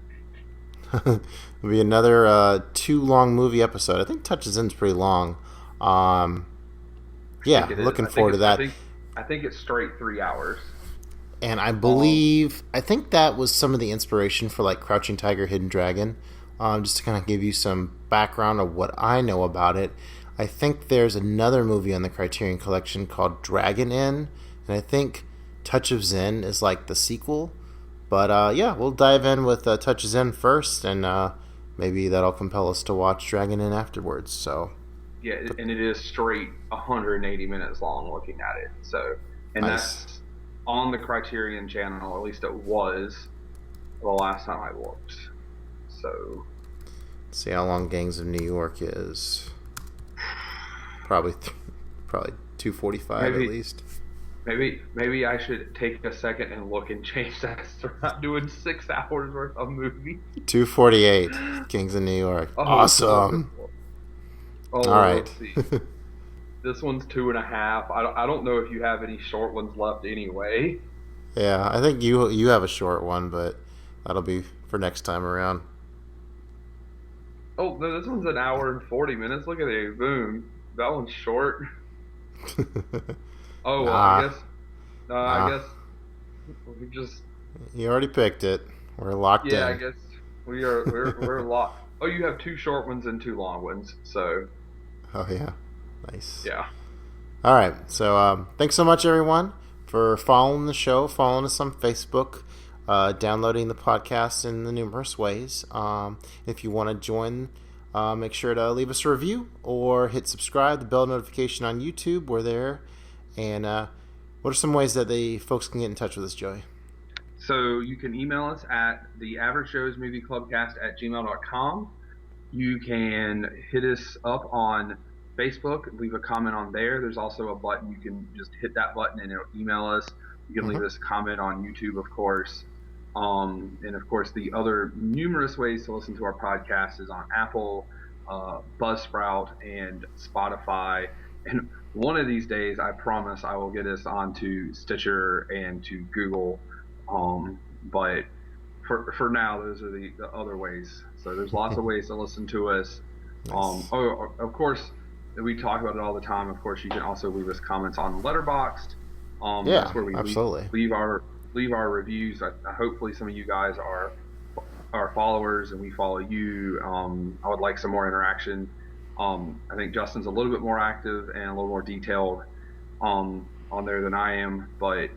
It'll be another too long movie episode. I think Touch of Zen's pretty long. Yeah, looking forward to that. I think it's straight 3 hours. And I think that was some of the inspiration for like Crouching Tiger, Hidden Dragon. Just to kind of give you some background of what I know about it. I think there's another movie on the Criterion Collection called Dragon Inn, and I think Touch of Zen is like the sequel. But yeah, we'll dive in with Touch of Zen first, and maybe that'll compel us to watch Dragon Inn afterwards. So. Yeah, and it is straight 180 minutes long looking at it. So, and nice. That's on the Criterion channel, at least it was the last time I looked. So, let's see how long Gangs of New York is. Probably 245 at least. Maybe I should take a second and look and change that. So we're not doing 6 hours worth of movie. 248, Gangs of New York. Awesome. Oh, all right. Let's see. This one's 2.5. I don't know if you have any short ones left anyway. Yeah, I think you have a short one, but that'll be for next time around. Oh, no, this one's an hour and 40 minutes. Look at it. Boom. That one's short. Oh, well, I guess we just... You already picked it. We're locked in. Yeah, I guess we're locked. Oh, you have 2 short ones and 2 long ones, so... Oh, yeah. Nice. Yeah. All right. So, thanks so much, everyone, for following the show, following us on Facebook, downloading the podcast in the numerous ways. If you want to join, make sure to leave us a review or hit subscribe, the bell notification on YouTube. We're there. And What are some ways that folks can get in touch with us, Joey? So you can email us at theaveragejoesmovieclubcast@gmail.com. You can hit us up on Facebook, leave a comment on there. There's also a button. You can just hit that button and it'll email us. You can leave us a comment on YouTube, of course. And of course, the other numerous ways to listen to our podcast is on Apple, Buzzsprout, and Spotify. And one of these days, I promise I will get us onto Stitcher and to Google. But for now, those are the other ways. So there's lots of ways to listen to us. Nice. Of course, we talk about it all the time. Of course, you can also leave us comments on Letterboxd. That's where we absolutely leave our reviews. Hopefully, some of you guys are our followers, and we follow you. I would like some more interaction. I think Justin's a little bit more active and a little more detailed on there than I am, but it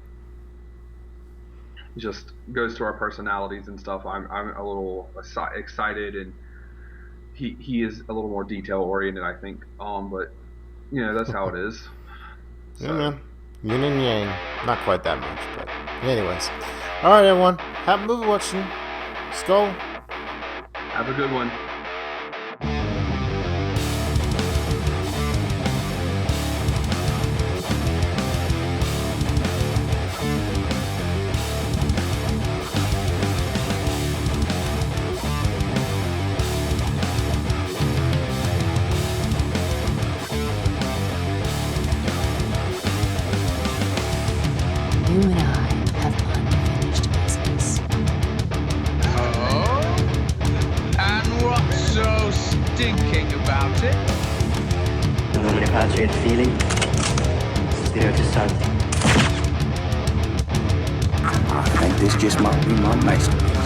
just goes to our personalities and stuff. I'm a little excited, and he is a little more detail oriented, I think. But that's how it is. So. Yeah, man. Yin and yang. Not quite that much, but anyways. All right, everyone. Happy movie watching. Skull. Have a good one. You and I have unfinished business. Oh? And what's so stinking about it? Non me ne piace il feeling. Spirito Santo. I think this just might be my masterpiece.